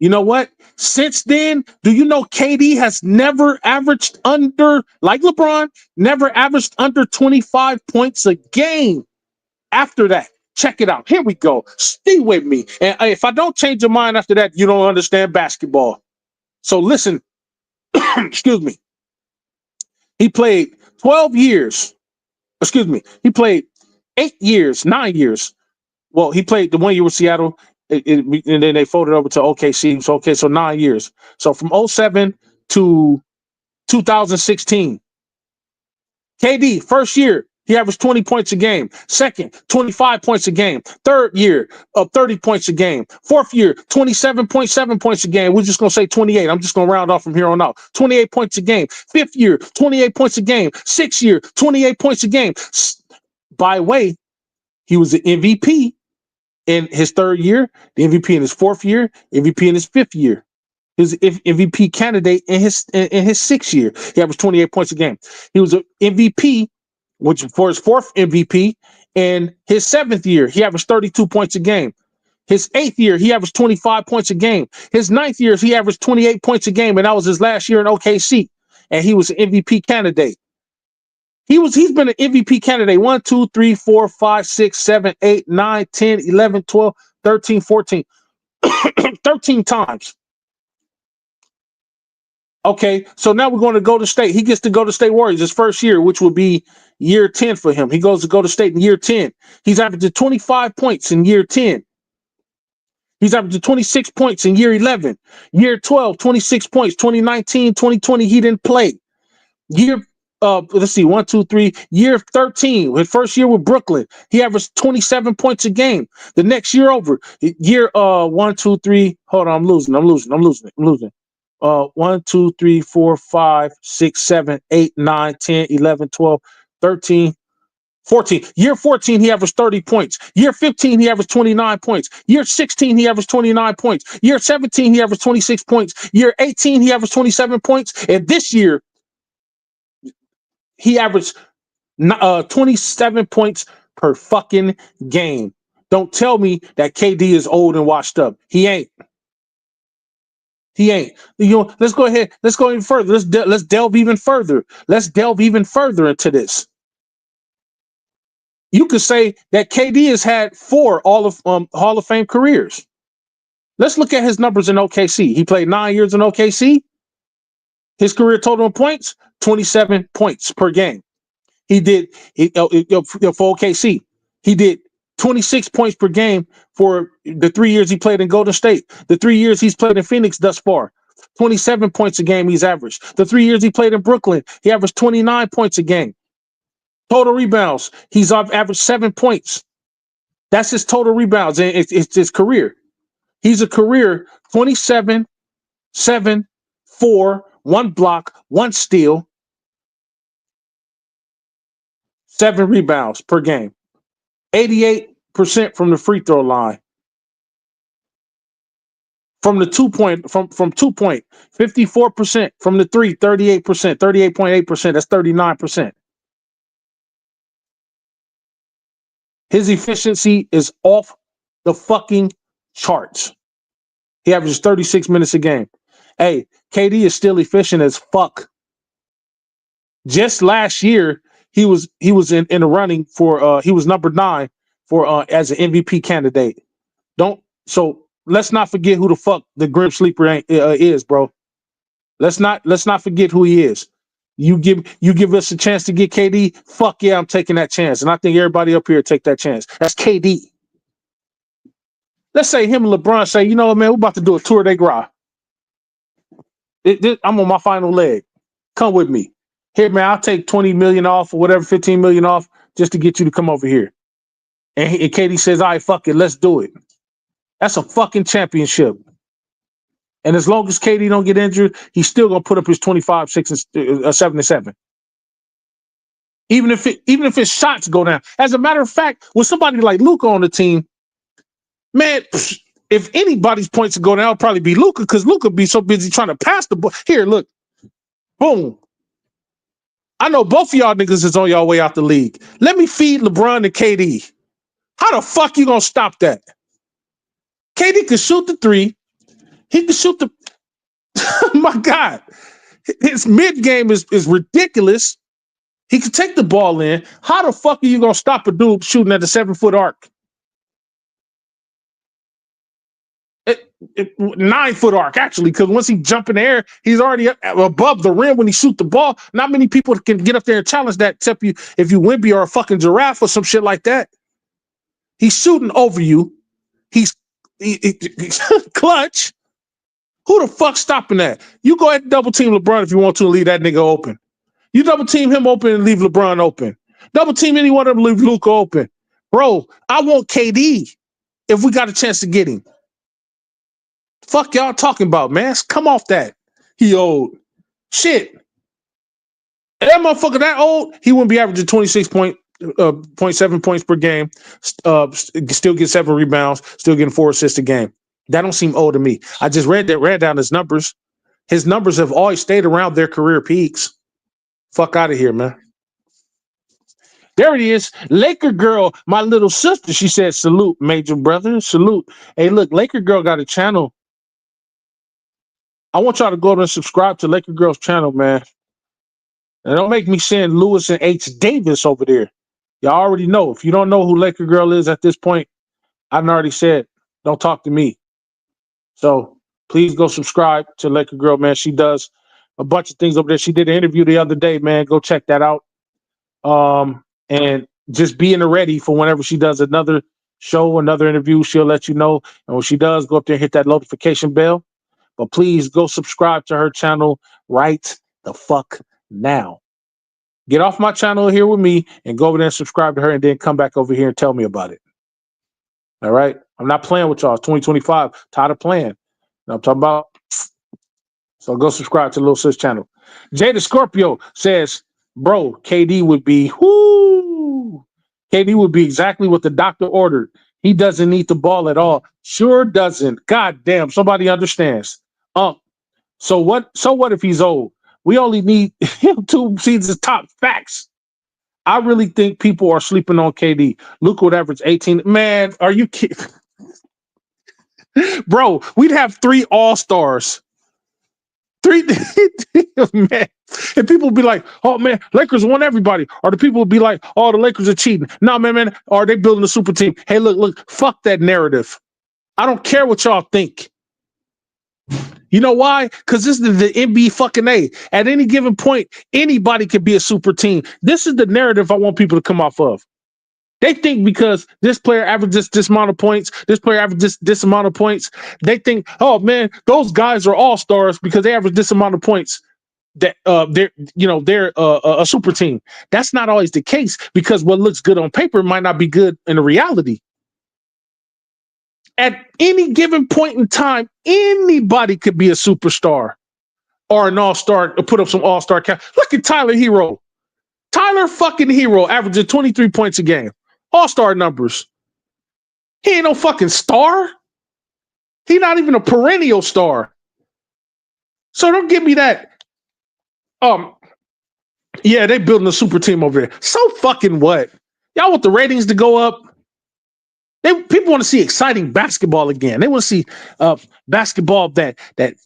You know what? Since then, do you know KD has never averaged under, like LeBron, never averaged under 25 points a game after that? Check it out. Here we go. Stay with me. And if I don't change your mind after that, you don't understand basketball. So listen, excuse me. He played 12 years. Excuse me. He played 8 years, 9 years. Well, he played the 1 year with Seattle, and then they folded over to OKC. So, okay, so 9 years. So from 07 to 2016. KD, first year, he averaged 20 points a game. Second, 25 points a game. Third year, 30 points a game. Fourth year, 27.7 points a game. We're just going to say 28. I'm just going to round off from here on out. 28 points a game. Fifth year, 28 points a game. Sixth year, 28 points a game. By the way, he was the MVP in his third year, the MVP in his fourth year, MVP in his fifth year. He was an MVP candidate in his sixth year. He averaged 28 points a game. He was an MVP, which for his fourth MVP, in his seventh year, he averaged 32 points a game. His eighth year, he averaged 25 points a game. His ninth year, he averaged 28 points a game, and that was his last year in OKC. And he was an MVP candidate. He's been an MVP candidate 1, 2, 3, 4, 5, 6, 7, 8, 9, 10, 11, 12, 13, 14, 13 times. Okay, so now we're going to go to state. He gets to go to State Warriors his first year, which will be year 10 for him. He goes to go to state in year 10. He's averaging 25 points in year 10. He's averaging 26 points in year 11. Year 12, 26 points. 2019, 2020, he didn't play. Year let's see, 1, 2, 3. Year 13, his first year with Brooklyn, he averaged 27 points a game. The next year over, year 1, 2, 3. Hold on, I'm losing. 1, 2, 3, 4, 5, 6, 7, 8, 9, 10, 11, 12, 13, 14. Year 14, he averaged 30 points. Year 15, he averaged 29 points. Year 16, he averaged 29 points. Year 17, he averaged 26 points. Year 18, he averaged 27 points. And this year, he averaged 27 points per fucking game. Don't tell me that KD is old and washed up. He ain't. He ain't. Let's go ahead. Let's go even further. Let's delve even further. Let's delve even further into this. You could say that KD has had 4 Hall of Fame careers. Let's look at his numbers in OKC. He played 9 years in OKC. His career total in points, 27 points per game. He did for OKC. He did 26 points per game for the 3 years he played in Golden State. The 3 years he's played in Phoenix thus far, 27 points a game he's averaged. The 3 years he played in Brooklyn, he averaged 29 points a game. Total rebounds, he's averaged 7 points. That's his total rebounds, and it's his career. He's a career 27, 7, 4, 1 block, 1 steal, 7 rebounds per game. 88% from the free throw line. From the 2-point, from 2-point, 54%. From the 3, 38%, 38.8%. That's 39%. His efficiency is off the fucking charts. He averages 36 minutes a game. Hey, KD is still efficient as fuck. Just last year, he was in the running for he was number 9 for as an MVP candidate. So let's not forget who the fuck the Grim Sleeper is, bro. Let's not forget who he is. You give us a chance to get KD. Fuck yeah, I'm taking that chance, and I think everybody up here take that chance. That's KD. Let's say him and LeBron say, you know what, man, we're about to do a tour de grace. I'm on my final leg. Come with me. Here, man, I'll take 20 million off or whatever, 15 million off just to get you to come over here. And KD says, all right, fuck it, let's do it. That's a fucking championship. And as long as KD don't get injured, he's still gonna put up his 25, 6, and 7 and 7. Even if his shots go down. As a matter of fact, with somebody like Luka on the team, man, if anybody's points go down, it'll probably be Luka, because Luka be so busy trying to pass the ball. Here, look, boom. I know both of y'all niggas is on y'all way out the league. Let me feed LeBron and KD. How the fuck you gonna stop that? KD can shoot the three. He can shoot the. My God, his mid game is ridiculous. He can take the ball in. How the fuck are you gonna stop a dude shooting at the 7-foot arc? 9-foot arc, actually, because once he jump in the air, he's already above the rim when he shoot the ball. Not many people can get up there and challenge that, except if you Wemby or a fucking giraffe or some shit like that. He's shooting over you. He's clutch. Who the fuck stopping that? You go ahead and double team LeBron if you want to and leave that nigga open. You double team him open and leave LeBron open. Double team any one of them, leave Luka open. Bro, I want KD if we got a chance to get him. Fuck y'all talking about, man. Come off that. He old. Shit. That motherfucker that old, he wouldn't be averaging 26.7 points per game, still get 7 rebounds, still getting 4 assists a game. That don't seem old to me. I just read down his numbers. His numbers have always stayed around their career peaks. Fuck out of here, man. There it is. Laker girl, my little sister. She said, salute, major brother. Salute. Hey, look, Laker girl got a channel. I want y'all to go and subscribe to Laker Girl's channel, man. And don't make me send Lewis and H. Davis over there. Y'all already know. If you don't know who Laker Girl is at this point, I've already said, don't talk to me. So please go subscribe to Laker Girl, man. She does a bunch of things over there. She did an interview the other day, man. Go check that out. And just being ready for whenever she does another show, another interview, she'll let you know. And when she does, go up there and hit that notification bell. But please go subscribe to her channel right the fuck now. Get off my channel here with me and go over there and subscribe to her, and then come back over here and tell me about it. All right? I'm not playing with y'all. It's 2025. Tired of playing. You know what I'm talking about? So go subscribe to Lil Sis channel. Jada Scorpio says, bro, KD would be exactly what the doctor ordered. He doesn't need the ball at all. Sure doesn't. God damn, somebody understands. So what if he's old? We only need him 2 seasons top. Facts. I really think people are sleeping on KD. Luka would average 18. Man, are you kidding? Bro, we'd have 3 all-stars. 3 man. And people would be like, oh man, Lakers won everybody. Or the people would be like, oh, the Lakers are cheating. No, man. Are they building a super team? Hey, look, fuck that narrative. I don't care what y'all think. You know why? Because this is the NBA fucking A. At any given point, anybody can be a super team. This is the narrative I want people to come off of. They think because this player averages this amount of points, this player averages this amount of points, they think, oh man, those guys are all stars because they average this amount of points. That they're a super team. That's not always the case, because what looks good on paper might not be good in the reality. At any given point in time, anybody could be a superstar or an all-star, put up some all-star count. Look at Tyler Hero. Tyler fucking Hero averaging 23 points a game. All-star numbers. He ain't no fucking star. He not even a perennial star. So don't give me that. Yeah, they building a super team over there. So fucking what? Y'all want the ratings to go up? People want to see exciting basketball again. They want to see basketball that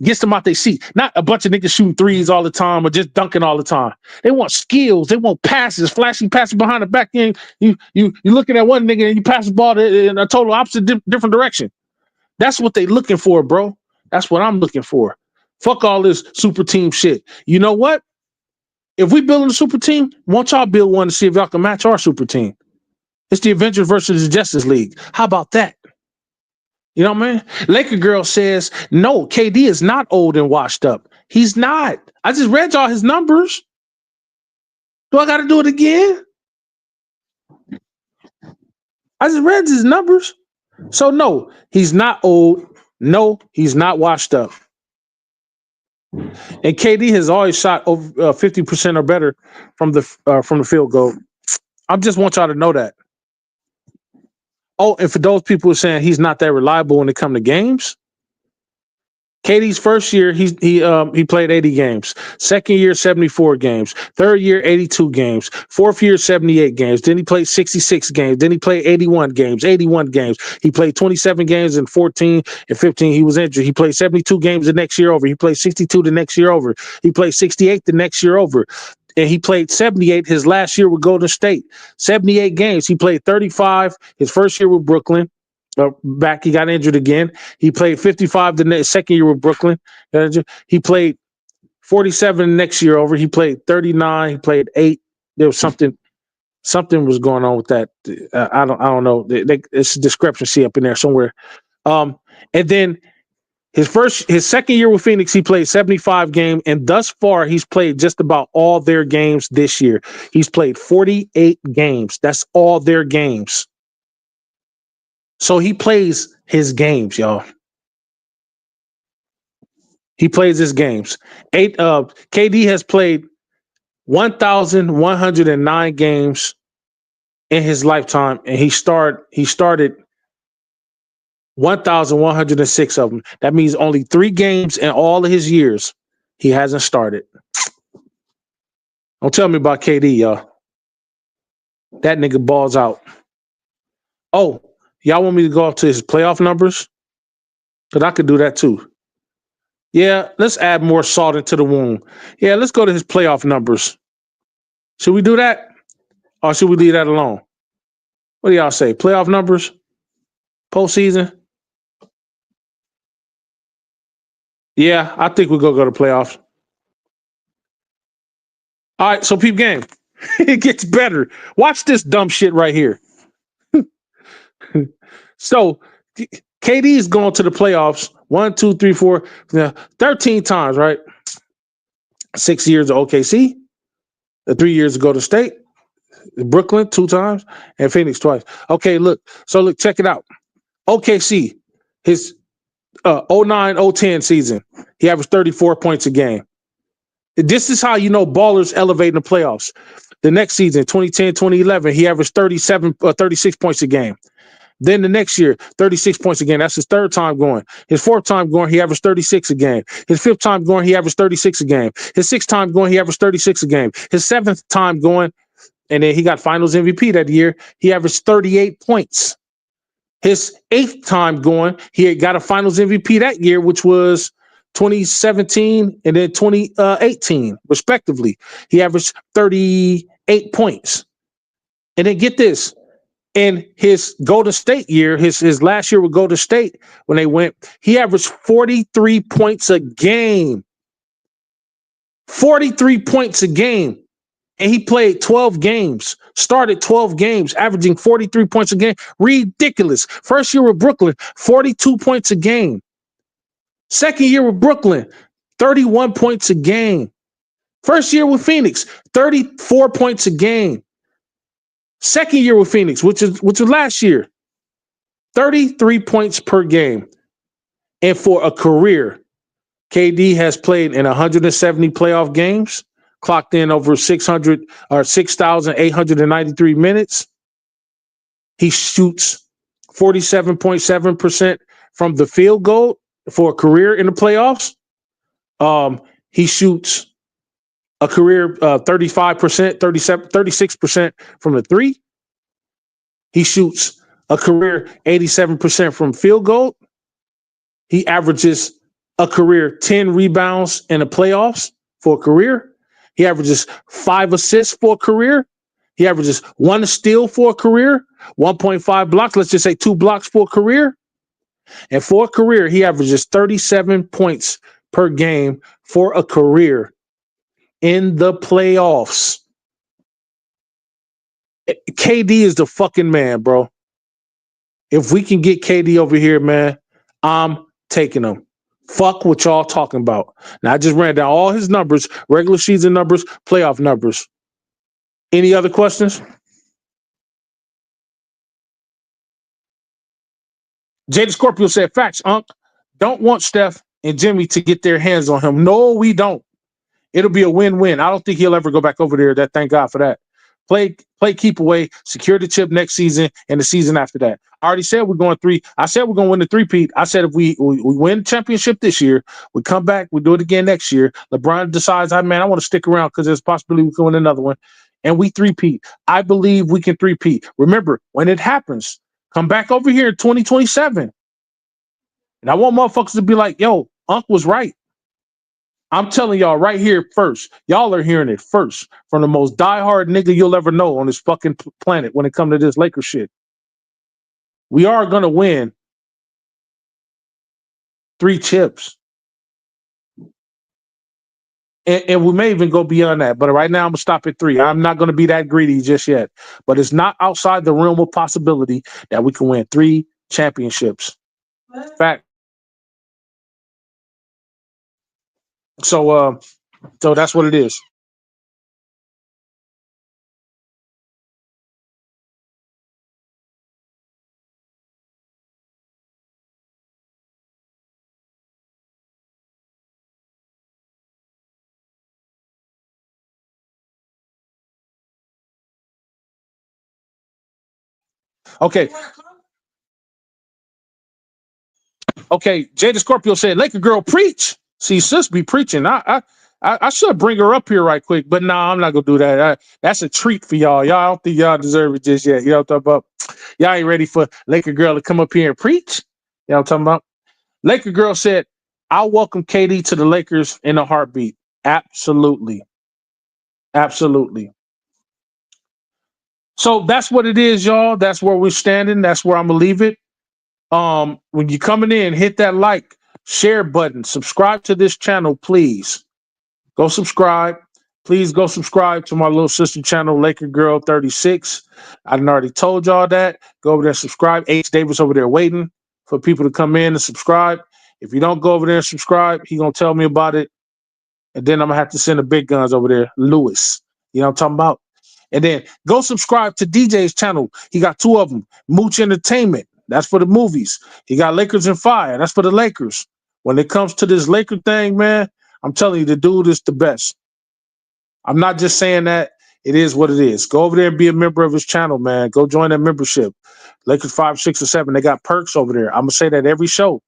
gets them out their seat. Not a bunch of niggas shooting threes all the time or just dunking all the time. They want skills. They want passes, flashy passes behind the back end. You looking at one nigga and you pass the ball in a total opposite different direction. That's what they looking for, bro. That's what I'm looking for. Fuck all this super team shit. You know what? If we building a super team, won't y'all build one to see if y'all can match our super team? It's the Avengers versus the Justice League. How about that? You know what I mean? Laker Girl says, no, KD is not old and washed up. He's not. I just read y'all his numbers. Do I got to do it again? I just read his numbers. So no, he's not old. No, he's not washed up. And KD has always shot over 50% or better from the field goal. I just want y'all to know that. Oh, and for those people who are saying he's not that reliable when it comes to games, KD's first year, he played 80 games. Second year, 74 games. Third year, 82 games. Fourth year, 78 games. Then he played 66 games. Then he played 81 games. 81 games. He played 27 games in 14 and 15. He was injured. He played 72 games the next year over. He played 62 the next year over. He played 68 the next year over. And he played 78 his last year with Golden State. 78 games. He played 35 his first year with Brooklyn. Back, he got injured again. He played 55 the second year with Brooklyn. He played 47 the next year over. He played 39. He played 8. There was something was going on with that. I don't know. It's a discrepancy up in there somewhere. And then his second year with Phoenix, he played 75 games, and thus far he's played just about all their games this year. He's played 48 games. That's all their games. So he plays his games, y'all. He plays his games. KD has played 1,109 games in his lifetime, and he started 1,106 of them. That means only 3 games in all of his years he hasn't started. Don't tell me about KD, y'all. That nigga balls out. Oh, y'all want me to go up to his playoff numbers? Because I could do that too. Yeah, let's add more salt into the wound. Yeah, let's go to his playoff numbers. Should we do that? Or should we leave that alone? What do y'all say? Playoff numbers? Postseason? Yeah, I think we're going to go to playoffs. All right, so peep game. It gets better. Watch this dumb shit right here. So KD is going to the playoffs 1, 2, 3, 4, 13 times, right? 6 years of OKC, 3 years ago to State, Brooklyn 2 times, and Phoenix twice. Okay, look, check it out. OKC, his 09-010 season, he averaged 34 points a game. This is how you know ballers elevate in the playoffs. The next season, 2010-2011, he averaged 36 points a game. Then the next year, 36 points a game. That's his third time going. His fourth time going, he averaged 36 a game. His fifth time going, he averaged 36 a game. His sixth time going, he averaged 36 a game. His seventh time going, and then he got Finals MVP that year, he averaged 38 points. His eighth time going, he had got a Finals MVP that year, which was 2017 and then 2018, respectively. He averaged 38 points. And then get this. In his Golden State year, his last year with Golden State, when they went, he averaged 43 points a game. 43 points a game. And he played 12 games, started 12 games, averaging 43 points a game. Ridiculous. First year with Brooklyn, 42 points a game. Second year with Brooklyn, 31 points a game. First year with Phoenix, 34 points a game. Second year with Phoenix, which was last year, 33 points per game. And for a career, KD has played in 170 playoff games, clocked in over 6,893 minutes. He shoots 47.7% from the field goal for a career in the playoffs. He shoots a career 35%, 36% from the three. He shoots a career 87% from field goal. He averages a career 10 rebounds in the playoffs for a career. He averages 5 assists for a career. He averages 1 steal for a career, 1.5 blocks. Let's just say 2 blocks for a career. And for a career, he averages 37 points per game for a career in the playoffs. KD is the fucking man, bro. If we can get KD over here, man, I'm taking him. Fuck what y'all talking about. Now, I just ran down all his numbers, regular season numbers, playoff numbers. Any other questions? Jada Scorpio said, facts, Unc. Don't want Steph and Jimmy to get their hands on him. No, we don't. It'll be a win-win. I don't think he'll ever go back over there. That thank God for that. Play keep away, secure the chip next season and the season after that. I already said we're going 3. I said we're going to win the 3-peat. I said if we win championship this year, we come back, we do it again next year. LeBron decides, I want to stick around because there's a possibility we can win another one. And we 3-peat. I believe we can 3-peat. Remember, when it happens, come back over here in 2027. And I want motherfuckers to be like, yo, Unc was right. I'm telling y'all right here first. Y'all are hearing it first from the most diehard nigga you'll ever know on this fucking planet when it comes to this Lakers shit. We are going to win 3 chips. And we may even go beyond that. But right now, I'm going to stop at 3. I'm not going to be that greedy just yet. But it's not outside the realm of possibility that we can win 3 championships. Fact. So that's what it is. Okay. Okay, Jada Scorpio said, Laker girl, preach. See, sis be preaching. I should bring her up here right quick, but no, I'm not gonna do that. That's a treat for y'all. Y'all I don't think y'all deserve it just yet. You know what I'm talking about? Y'all ain't ready for Laker girl to come up here and preach. You know what I'm talking about? Laker girl said, I'll welcome KD to the Lakers in a heartbeat. Absolutely. Absolutely. So that's what it is, y'all. That's where we're standing. That's where I'm gonna leave it. When you're coming in, hit that like, share button, subscribe to this channel, please. Go subscribe. Please go subscribe to my little sister channel, Laker Girl 36. I done already told y'all that. Go over there and subscribe. H. Davis over there waiting for people to come in and subscribe. If you don't go over there and subscribe, he gonna tell me about it. And then I'm gonna have to send the big guns over there, Lewis. You know what I'm talking about? And then go subscribe to DJ's channel. He got 2 of them. Mooch Entertainment. That's for the movies. He got Lakers and Fire. That's for the Lakers. When it comes to this Laker thing, man, I'm telling you, the dude is the best. I'm not just saying that. It is what it is. Go over there and be a member of his channel, man. Go join that membership. Lakers 5, 6, or 7. They got perks over there. I'm gonna say that every show.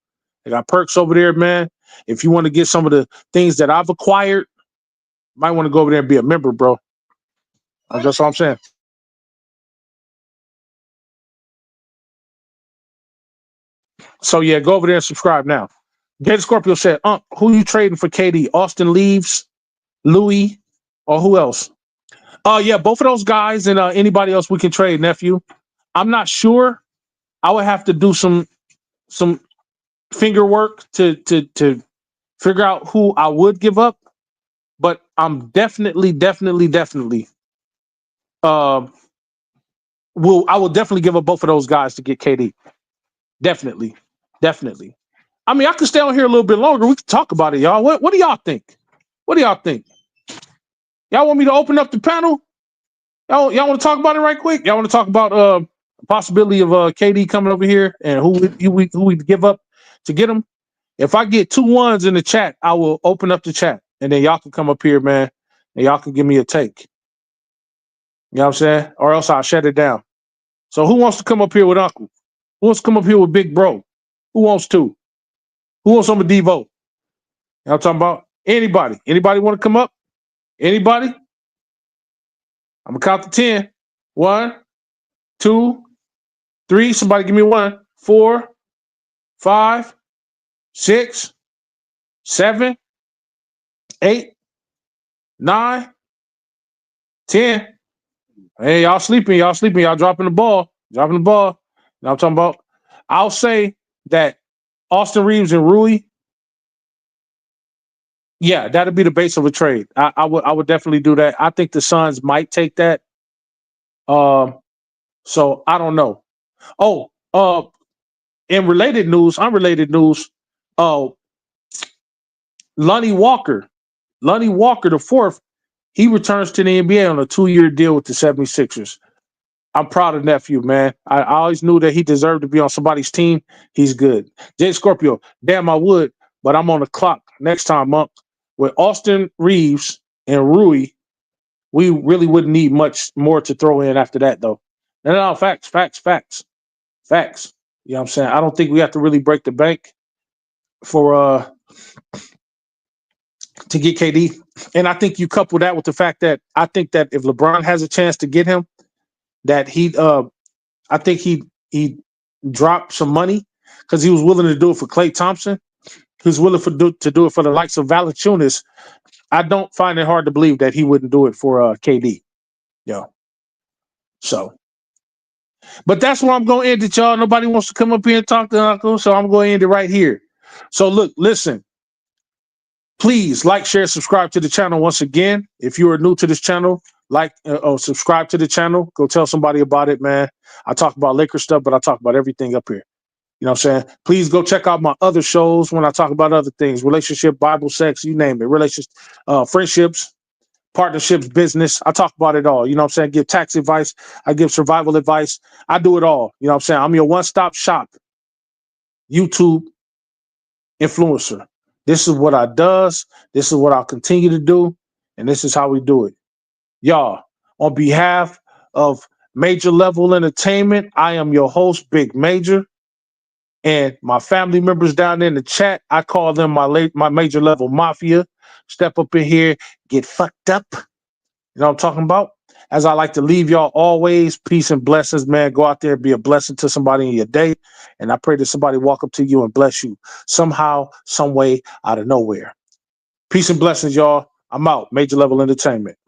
They got perks over there, man. If you want to get some of the things that I've acquired, you might want to go over there and be a member, bro. That's all I'm saying. So yeah, go over there and subscribe now. Gator Scorpio said, who you trading for KD? Austin Leaves, Louis, or who else? Yeah, both of those guys and anybody else we can trade, nephew. I'm not sure. I would have to do some finger work to figure out who I would give up. But I'm definitely I will definitely give up both of those guys to get KD. Definitely. I mean, I could stay on here a little bit longer. We can talk about it, y'all. What do y'all think? What do y'all think? Y'all want me to open up the panel? Y'all want to talk about it right quick? Y'all want to talk about the possibility of KD coming over here and who we give up to get him? If I get 2 ones in the chat, I will open up the chat, and then y'all can come up here, man, and y'all can give me a take. You know what I'm saying? Or else I'll shut it down. So who wants to come up here with Uncle? Who wants to come up here with Big Bro? Who wants to? Who wants some of Devo? You know what I'm talking about? Anybody? Anybody want to come up? Anybody? I'm gonna count to 10. 1, 2, 3. Somebody give me 1. 4, 5, 6, 7, 8, 9, 10. Hey, y'all sleeping. Y'all dropping the ball. You know what I'm talking about? I'll say that Austin Reeves and Rui, yeah, that'd be the base of a trade. I would definitely do that. I think the Suns might take that. So I don't know. Oh, in unrelated news, Lonnie Walker the fourth, he returns to the NBA on a 2-year deal with the 76ers. I'm proud of nephew, man. I always knew that he deserved to be on somebody's team. He's good. Jay Scorpio, damn, I would, but I'm on the clock next time, Monk. With Austin Reeves and Rui, we really wouldn't need much more to throw in after that, though. No, facts. You know what I'm saying? I don't think we have to really break the bank for to get KD. And I think you couple that with the fact that I think that if LeBron has a chance to get him, that I think he dropped some money because he was willing to do it for Klay Thompson. He was willing to do it for the likes of Valanciunas. I don't find it hard to believe that he wouldn't do it for KD. Yeah. So, but that's where I'm going to end it, y'all. Nobody wants to come up here and talk to Uncle, so I'm going to end it right here. So, look, listen. Please like, share, subscribe to the channel once again. If you are new to this channel, subscribe to the channel. Go tell somebody about it, man. I talk about Laker stuff, but I talk about everything up here. You know what I'm saying? Please go check out my other shows when I talk about other things. Relationship, Bible, sex, you name it. Relationships, friendships, partnerships, business. I talk about it all. You know what I'm saying? I give tax advice. I give survival advice. I do it all. You know what I'm saying? I'm your one-stop shop YouTube influencer. This is what I does. This is what I'll continue to do. And this is how we do it. Y'all, on behalf of Major Level Entertainment, I am your host, Big Major. And my family members down there in the chat, I call them my Major Level Mafia. Step up in here, get fucked up. You know what I'm talking about? As I like to leave y'all always, peace and blessings, man. Go out there, be a blessing to somebody in your day. And I pray that somebody walk up to you and bless you somehow, some way, out of nowhere. Peace and blessings, y'all. I'm out. Major Level Entertainment.